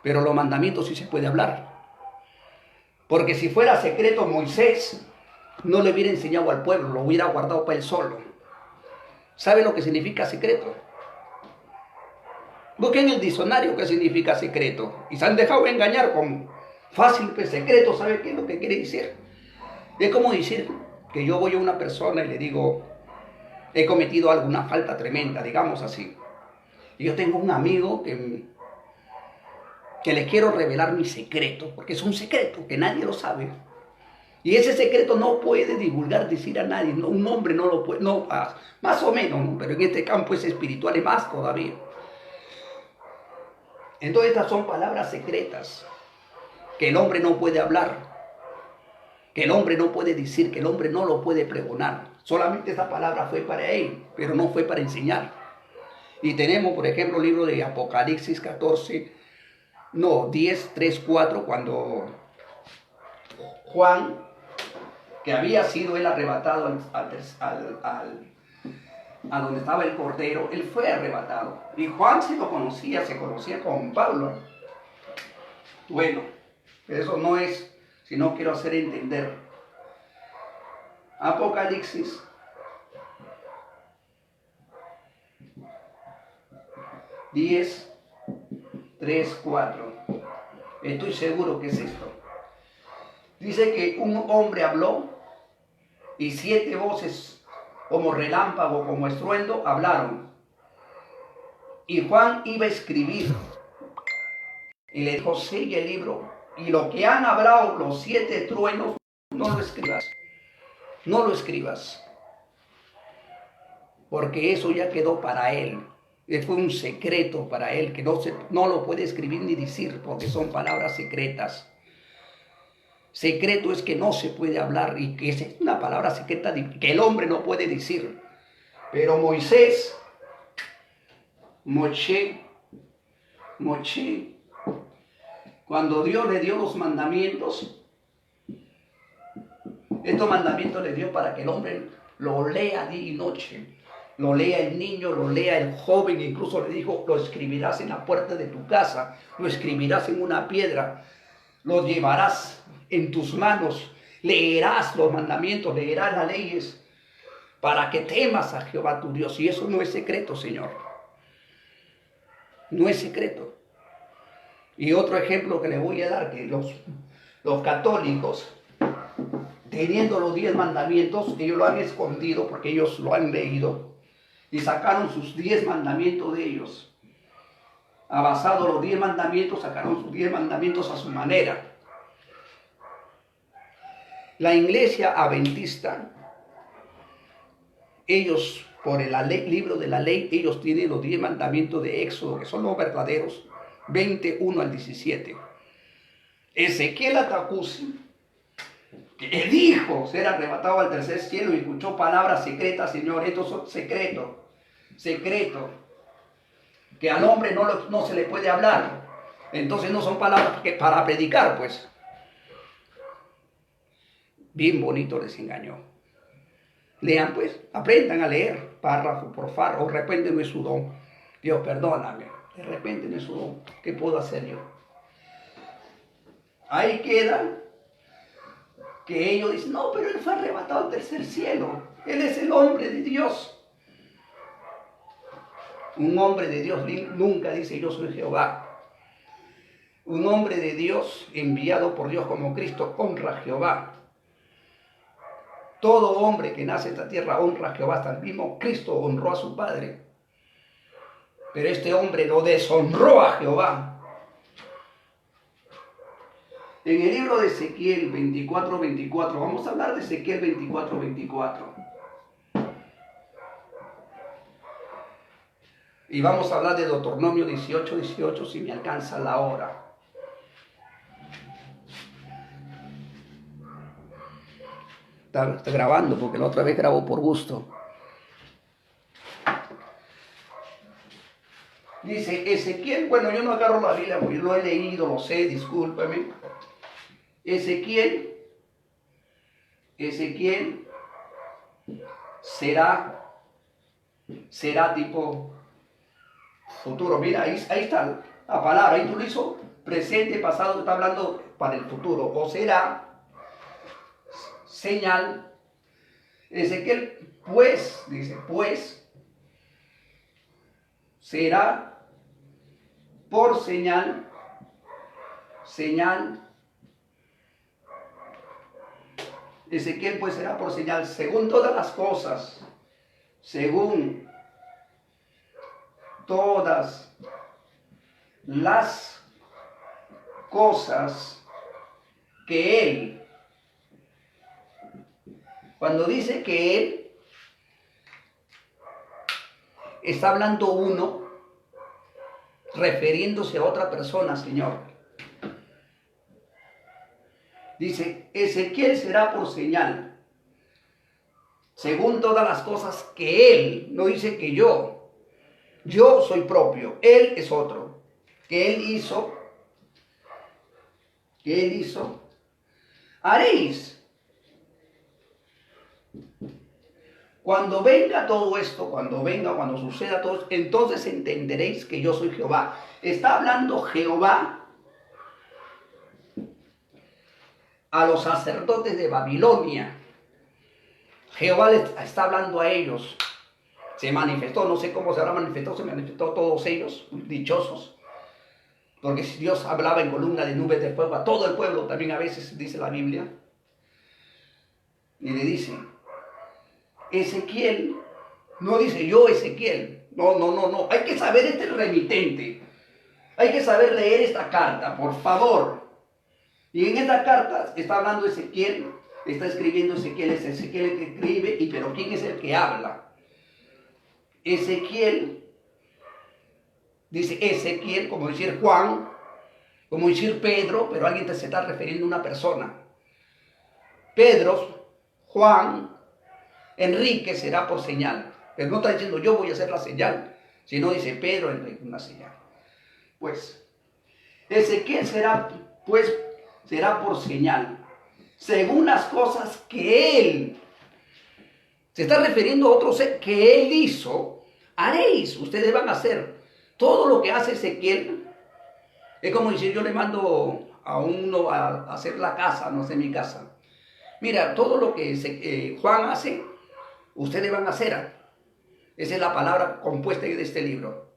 pero los mandamientos sí se puede hablar. Porque si fuera secreto, Moisés no le hubiera enseñado al pueblo, lo hubiera guardado para él solo. ¿Sabe lo que significa secreto? Busquen en el diccionario qué significa secreto. Y se han dejado engañar con fácil, pues secreto. ¿Sabe qué es lo que quiere decir? Es como decir que yo voy a una persona y le digo, he cometido alguna falta tremenda, digamos así. Y yo tengo un amigo que le quiero revelar mi secreto, porque es un secreto que nadie lo sabe. Y ese secreto no puede divulgar, decir a nadie. No, un hombre no lo puede, no, más o menos, ¿no? Pero en este campo es espiritual y más todavía. Entonces estas son palabras secretas que el hombre no puede hablar, que el hombre no puede decir, que el hombre no lo puede pregonar. Solamente esta palabra fue para él, pero no fue para enseñar. Y tenemos, por ejemplo, el libro de Apocalipsis 10, 3, 4, cuando Juan, que había sido él arrebatado a donde estaba el Cordero, él fue arrebatado. Y Juan se conocía con Pablo. Bueno, eso no es, sino quiero hacer entender. Apocalipsis 10, 3, 4. Estoy seguro que es esto. Dice que un hombre habló y 7 voces como relámpago, como estruendo, hablaron. Y Juan iba a escribir. Y le dijo, sigue el libro. Y lo que han hablado los 7 truenos, no lo escribas. No lo escribas. Porque eso ya quedó para él. Fue un secreto para él, que no lo puede escribir ni decir, porque son palabras secretas. Secreto es que no se puede hablar, y que es una palabra secreta que el hombre no puede decir. Pero Moshe, cuando Dios le dio los mandamientos, estos mandamientos le dio para que el hombre lo lea día y noche. Lo lea el niño, lo lea el joven, incluso le dijo, lo escribirás en la puerta de tu casa, lo escribirás en una piedra, lo llevarás en tus manos, leerás los mandamientos, leerás las leyes, para que temas a Jehová tu Dios. Y eso no es secreto, Señor. No es secreto. Y otro ejemplo que le voy a dar, que los católicos, teniendo los 10 mandamientos, ellos lo han escondido porque ellos lo han leído y sacaron sus 10 mandamientos de ellos. ha basado los 10 mandamientos, sacaron sus 10 mandamientos a su manera. La iglesia adventista, ellos, por el libro de la ley, ellos tienen los 10 mandamientos de Éxodo, que son los verdaderos, 21 al 17. Ezequiel Atacusi, que dijo ser arrebatado al tercer cielo y escuchó palabras secretas, Señor, estos son secretos, que al hombre no se le puede hablar. Entonces no son palabras que para predicar, pues. Bien bonito les engañó. Lean, pues, aprendan a leer párrafo por párrafo. De repente no es su don. Dios, perdóname. De repente no es su don. ¿Qué puedo hacer yo? Ahí queda que ellos dicen, no, pero él fue arrebatado al tercer cielo. Él es el hombre de Dios. Un hombre de Dios nunca dice yo soy Jehová. Un hombre de Dios enviado por Dios como Cristo honra a Jehová. Todo hombre que nace en esta tierra honra a Jehová. Hasta el mismo Cristo honró a su Padre. Pero este hombre lo deshonró a Jehová. En el libro de Ezequiel 24:24, vamos a hablar de Ezequiel 24:24. Y vamos a hablar de Deuteronomio 18:18, si me alcanza la hora. Está grabando porque la otra vez grabó por gusto. Dice Ezequiel, bueno, yo no agarro la Biblia porque lo he leído, lo sé, discúlpeme. Ezequiel será tipo futuro. Mira, ahí está la palabra, ahí tú lo hizo presente, pasado, está hablando para el futuro. O será señal. Ezequiel, pues, dice, pues, será por señal. Ezequiel, pues, será por señal, según todas las cosas, que él, cuando dice que él, está hablando uno, refiriéndose a otra persona, Señor. Dice, Ezequiel será por señal, según todas las cosas que él, no dice que yo soy propio, él es otro, que él hizo, haréis. Cuando venga todo esto, cuando suceda todo esto, entonces entenderéis que yo soy Jehová. Está hablando Jehová a los sacerdotes de Babilonia. Jehová les está hablando a ellos. Se manifestó, no sé cómo se habrá manifestado, se manifestó a todos ellos, dichosos. Porque si Dios hablaba en columna de nubes de fuego a todo el pueblo, también a veces dice la Biblia. Y le dice, Ezequiel, no dice yo Ezequiel, no, hay que saber este remitente, hay que saber leer esta carta, por favor. Y en esta carta está hablando Ezequiel, está escribiendo Ezequiel, es Ezequiel el que escribe, pero ¿quién es el que habla? Ezequiel, dice Ezequiel, como decir Juan, como decir Pedro, pero alguien se está refiriendo a una persona. Pedro, Juan, Enrique será por señal. Pero no está diciendo yo voy a hacer la señal, sino dice Pedro, Enrique, una señal. Pues, Ezequiel será por señal, según las cosas que él, se está refiriendo a otro ser que él hizo, haréis, ustedes van a hacer. Todo lo que hace Ezequiel, es como decir, yo le mando a uno a hacer la casa, no sé, mi casa. Mira, todo lo que Juan hace, ustedes van a hacer. Esa es la palabra compuesta de este libro.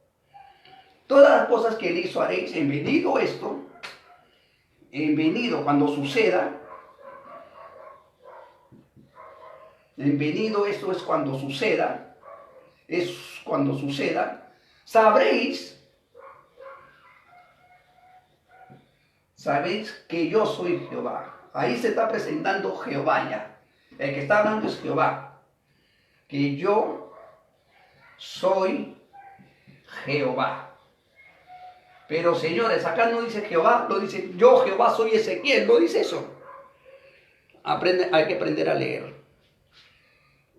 Todas las cosas que él hizo haréis. Envenido esto, cuando suceda. Envenido esto es cuando suceda. Sabréis sabéis que yo soy Jehová. Ahí se está presentando Jehová ya. El que está hablando es Jehová. Que yo soy Jehová. Pero señores, acá no dice Jehová, lo dice yo Jehová soy Ezequiel, no dice eso. Hay que aprender a leer.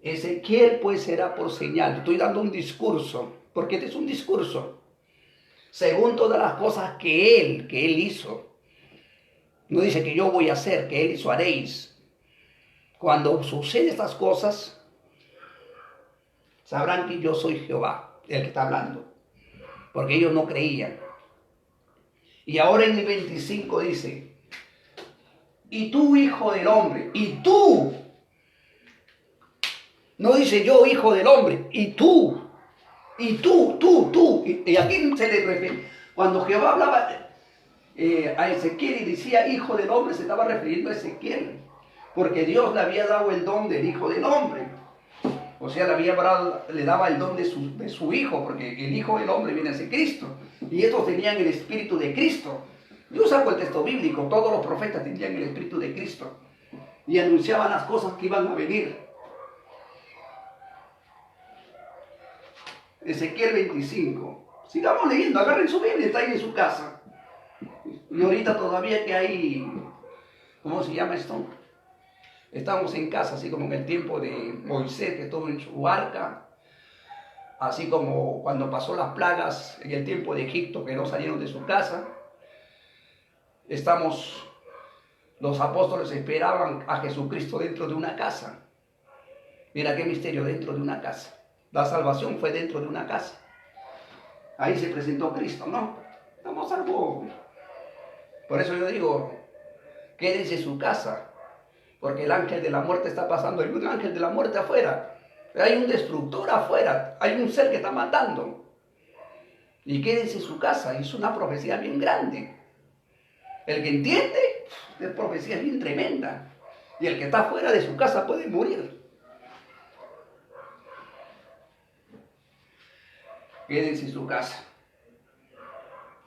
Ezequiel pues será por señal. Estoy dando un discurso, porque este es un discurso. Según todas las cosas que él hizo. No dice que yo voy a hacer, que él hizo haréis. Cuando suceden estas cosas, sabrán que yo soy Jehová, el que está hablando. Porque ellos no creían. Y ahora en el 25 dice, y tú, hijo del hombre, y tú. No dice yo, hijo del hombre, y tú. Y tú. Y a quién se le refiere. Cuando Jehová hablaba a Ezequiel y decía hijo del hombre, se estaba refiriendo a Ezequiel. Porque Dios le había dado el don del hijo del hombre. O sea, le daba el don de su hijo, porque el hijo del hombre viene a ser Cristo. Y estos tenían el espíritu de Cristo. Yo saco el texto bíblico, todos los profetas tenían el espíritu de Cristo. Y anunciaban las cosas que iban a venir. Ezequiel 25. Sigamos leyendo, agarren su Biblia, está ahí en su casa. Y ahorita todavía que hay, ¿cómo se llama esto? Estamos en casa, así como en el tiempo de Moisés, que estuvo en su arca. Así como cuando pasó las plagas en el tiempo de Egipto, que no salieron de su casa. Los apóstoles esperaban a Jesucristo dentro de una casa. Mira qué misterio, dentro de una casa. La salvación fue dentro de una casa. Ahí se presentó Cristo, ¿no? Estamos salvos. Por eso yo digo, quédense en su casa. Porque el ángel de la muerte está pasando. Hay un ángel de la muerte afuera. Hay un destructor afuera. Hay un ser que está matando. Y quédense en su casa. Es una profecía bien grande. El que entiende, es profecía bien tremenda. Y el que está fuera de su casa puede morir. Quédense en su casa.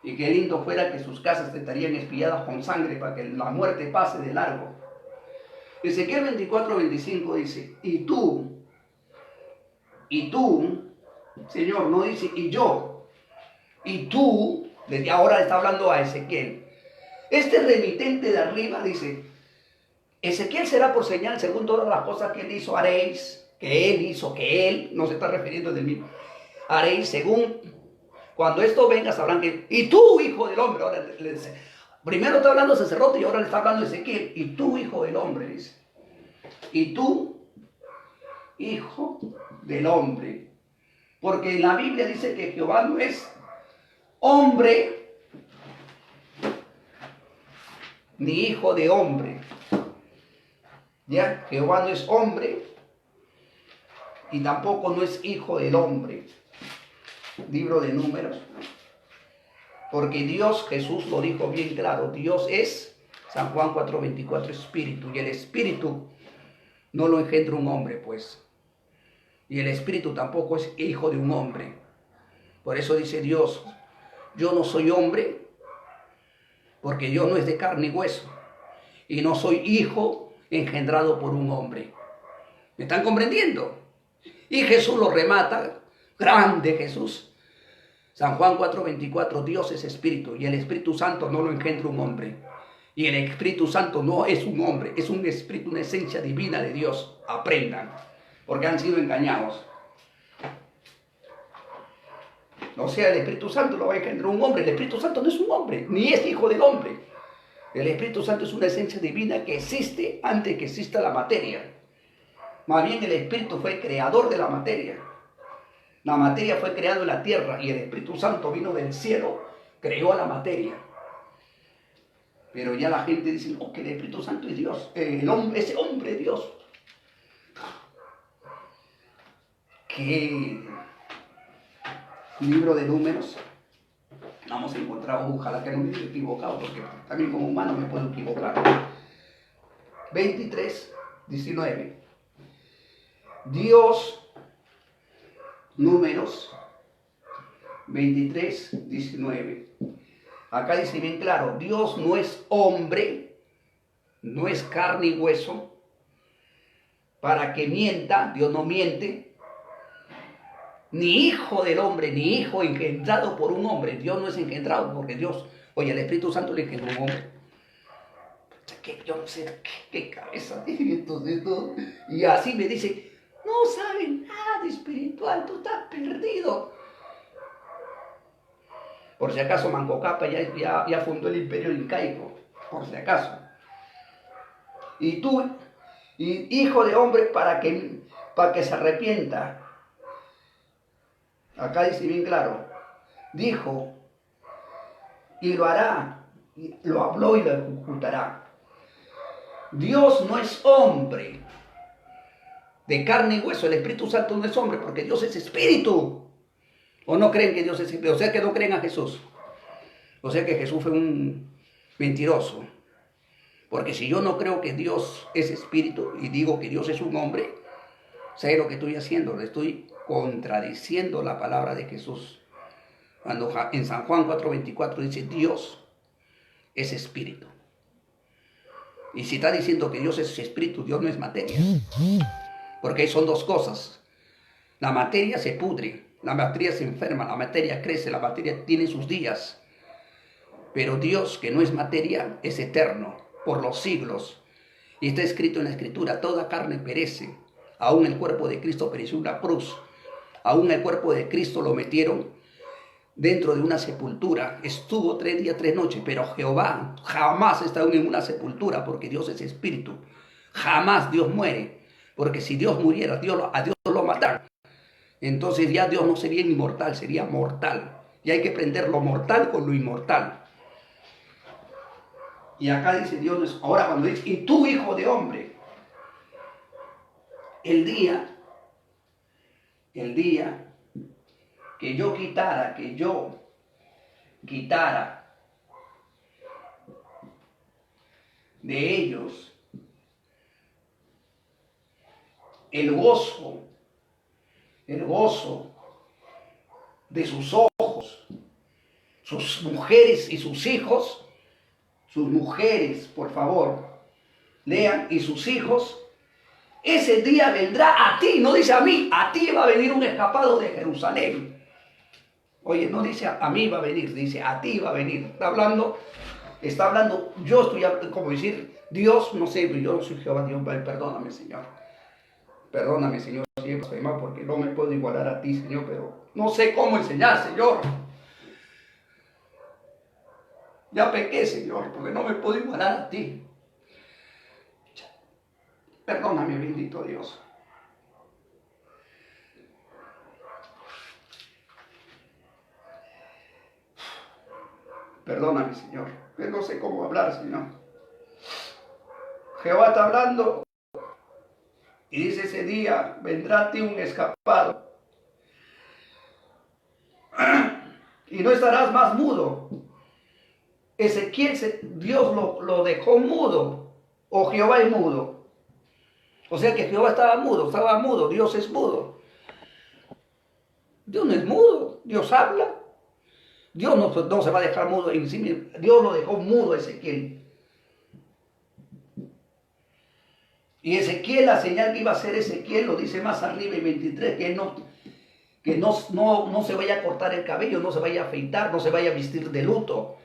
Y qué lindo fuera que sus casas estarían espiadas con sangre para que la muerte pase de largo. Ezequiel 24:25 dice, y tú, Señor, no dice, y yo, y tú, desde ahora está hablando a Ezequiel. Este remitente de arriba dice, Ezequiel será por señal según todas las cosas que él hizo, haréis, que él hizo, que él, no se está refiriendo del mismo, haréis según, cuando esto venga sabrán que, y tú, hijo del hombre, ahora le dice, primero está hablando sacerdote y ahora le está hablando Ezequiel, y tú, hijo del hombre, dice, y tú, hijo del hombre, porque en la Biblia dice que Jehová no es hombre, ni hijo de hombre. ¿Ya? Jehová no es hombre y tampoco no es hijo del hombre. Libro de Números. Porque Dios, Jesús lo dijo bien claro, Dios es, San Juan 4:24, espíritu. Y el espíritu no lo engendra un hombre, pues. Y el espíritu tampoco es hijo de un hombre. Por eso dice Dios, yo no soy hombre, porque yo no es de carne y hueso. Y no soy hijo engendrado por un hombre. ¿Me están comprendiendo? Y Jesús lo remata, grande Jesús. San Juan 4:24, Dios es espíritu y el Espíritu Santo no lo engendra un hombre. Y el Espíritu Santo no es un hombre, es un espíritu, una esencia divina de Dios. Aprendan, porque han sido engañados. O sea, el Espíritu Santo lo va a engendrar un hombre. El Espíritu Santo no es un hombre, ni es hijo del hombre. El Espíritu Santo es una esencia divina que existe antes que exista la materia. Más bien el Espíritu fue creador de la materia. La materia fue creada en la tierra y el Espíritu Santo vino del cielo, creó la materia. Pero ya la gente dice, no, que el Espíritu Santo es Dios, ese hombre es Dios. ¿Qué libro de Números? Vamos a encontrar, ojalá que no me haya equivocado, porque también como humano me puedo equivocar. 23:19. Dios, Números 23:19. Acá dice bien claro, Dios no es hombre, no es carne y hueso, para que mienta, Dios no miente, ni hijo del hombre, ni hijo engendrado por un hombre. Dios no es engendrado porque Dios, oye, el Espíritu Santo le engendró un hombre. Que yo no sé qué cabeza tiene esto. Y así me dice, no saben nada de espiritual, tú estás perdido. Por si acaso Manco Cápac ya fundó el imperio incaico, por si acaso. Y tú, hijo de hombre, para que se arrepienta. Acá dice bien claro, dijo, y lo hará, y lo habló y lo ejecutará. Dios no es hombre de carne y hueso, el Espíritu Santo no es hombre, porque Dios es espíritu. ¿O no creen que Dios es espíritu? O sea que no creen a Jesús. O sea que Jesús fue un mentiroso. Porque si yo no creo que Dios es espíritu y digo que Dios es un hombre, ¿sabes lo que estoy haciendo? Le estoy contradiciendo la palabra de Jesús. Cuando en San Juan 4:24 dice Dios es espíritu. Y si está diciendo que Dios es espíritu, Dios no es materia. Porque son dos cosas. La materia se pudre, la materia se enferma, la materia crece, la materia tiene sus días. Pero Dios, que no es materia, es eterno, por los siglos. Y está escrito en la Escritura, toda carne perece. Aún el cuerpo de Cristo pereció en una cruz. Aún el cuerpo de Cristo lo metieron dentro de una sepultura. Estuvo 3 días, 3 noches, pero Jehová jamás está en una sepultura, porque Dios es espíritu. Jamás Dios muere, porque si Dios muriera, a Dios lo mataron. Entonces ya Dios no sería inmortal, sería mortal. Y hay que prender lo mortal con lo inmortal. Y acá dice Dios, ahora cuando dice, y tú, hijo de hombre, el día que yo quitara de ellos el gozo de sus ojos, sus mujeres y sus hijos, sus mujeres, por favor, lean, y sus hijos, ese día vendrá a ti, no dice a mí, a ti va a venir un escapado de Jerusalén. Oye, no dice a mí va a venir, dice a ti va a venir. Está hablando, yo estoy, como decir, Dios, no sé, yo no soy Jehová, Dios, perdóname, Señor. Perdóname, Señor, siempre mal porque no me puedo igualar a ti, Señor, pero no sé cómo enseñar, Señor. Ya pequé, Señor, porque no me puedo igualar a ti. Perdóname, bendito Dios. Perdóname, Señor. Yo no sé cómo hablar, Señor. Jehová está hablando y dice, ese día vendrá a ti un escapado y no estarás más mudo. Ezequiel, Dios lo dejó mudo, o Jehová es mudo. O sea que Jehová estaba mudo, Dios es mudo. Dios no es mudo, Dios habla. Dios no se va a dejar mudo en sí mismo. Dios lo dejó mudo a Ezequiel. Y Ezequiel, la señal que iba a hacer Ezequiel, lo dice más arriba en 23, que no se vaya a cortar el cabello, no se vaya a afeitar, no se vaya a vestir de luto.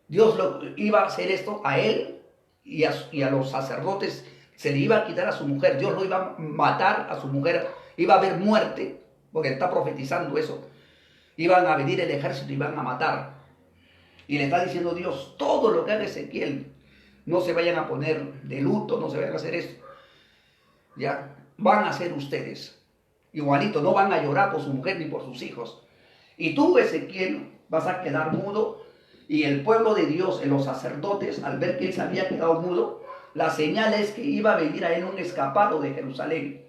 Dios iba a hacer esto a él y a los sacerdotes, se le iba a quitar a su mujer, Dios lo iba a matar a su mujer, iba a haber muerte, porque está profetizando eso. Iban a venir el ejército y iban a matar. Y le está diciendo Dios, todo lo que haga Ezequiel, no se vayan a poner de luto, no se vayan a hacer esto. Ya, van a ser ustedes. Igualito, no van a llorar por su mujer ni por sus hijos. Y tú, Ezequiel, vas a quedar mudo. Y el pueblo de Dios, los sacerdotes, al ver que él se había quedado mudo, la señal es que iba a venir a él un escapado de Jerusalén.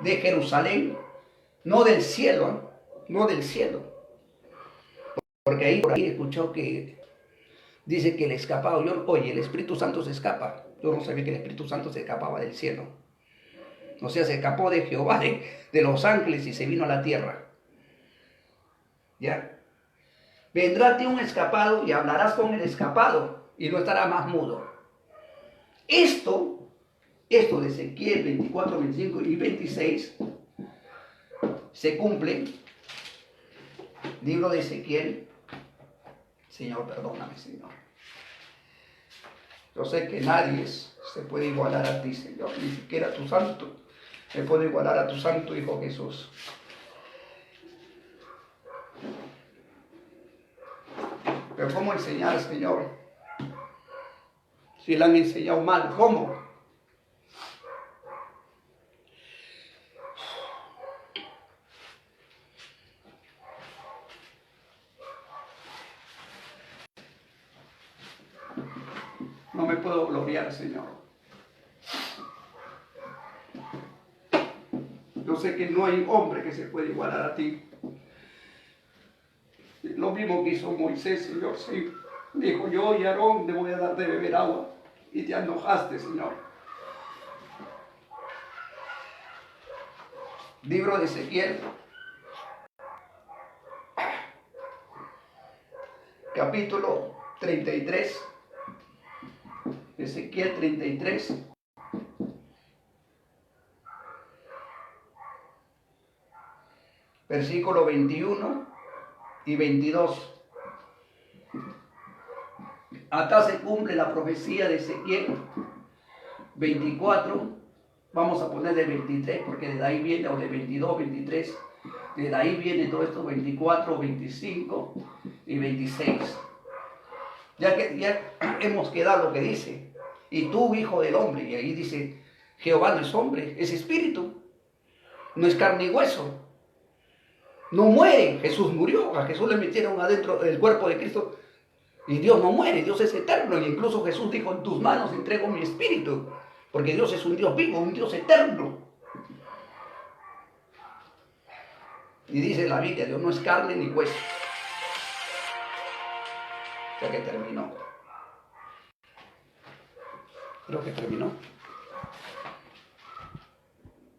De Jerusalén, no del cielo, no del cielo. Porque por ahí escuchó que dice que el escapado, oye, el Espíritu Santo se escapa. Yo no sabía que el Espíritu Santo se escapaba del cielo. O sea, se escapó de Jehová, de los ángeles y se vino a la tierra. ¿Ya? Vendrá a ti un escapado y hablarás con el escapado y no estará más mudo. Esto de Ezequiel 24, 25 y 26 se cumple. Libro de Ezequiel. Señor, perdóname, Señor. Yo sé que nadie se puede igualar a ti, Señor, ni siquiera tu santo me puede igualar a tu santo Hijo Jesús. Pero ¿cómo enseñar, Señor? Si le han enseñado mal, ¿cómo? No me puedo gloriar, Señor. Yo sé que no hay hombre que se pueda igualar a ti. Lo mismo que hizo Moisés, Señor. Sí. Dijo, yo y Aarón te voy a dar de beber agua. Y te enojaste, Señor. Libro de Ezequiel, capítulo 33. Ezequiel 33. Versículo 21 y 22. Acá se cumple la profecía de Ezequiel 24. Vamos a poner de 23 porque de ahí viene, o de 22, 23. De ahí viene todo esto, 24, 25 y 26. Ya hemos quedado lo que dice. Y tú, hijo del hombre, y ahí dice, Jehová no es hombre, es espíritu. No es carne y hueso. No muere. Jesús murió. A Jesús le metieron adentro del cuerpo de Cristo. Y Dios no muere. Dios es eterno. Y incluso Jesús dijo, en tus manos entrego mi espíritu. Porque Dios es un Dios vivo, un Dios eterno. Y dice la Biblia, Dios no es carne ni hueso. Ya que terminó. Creo que terminó.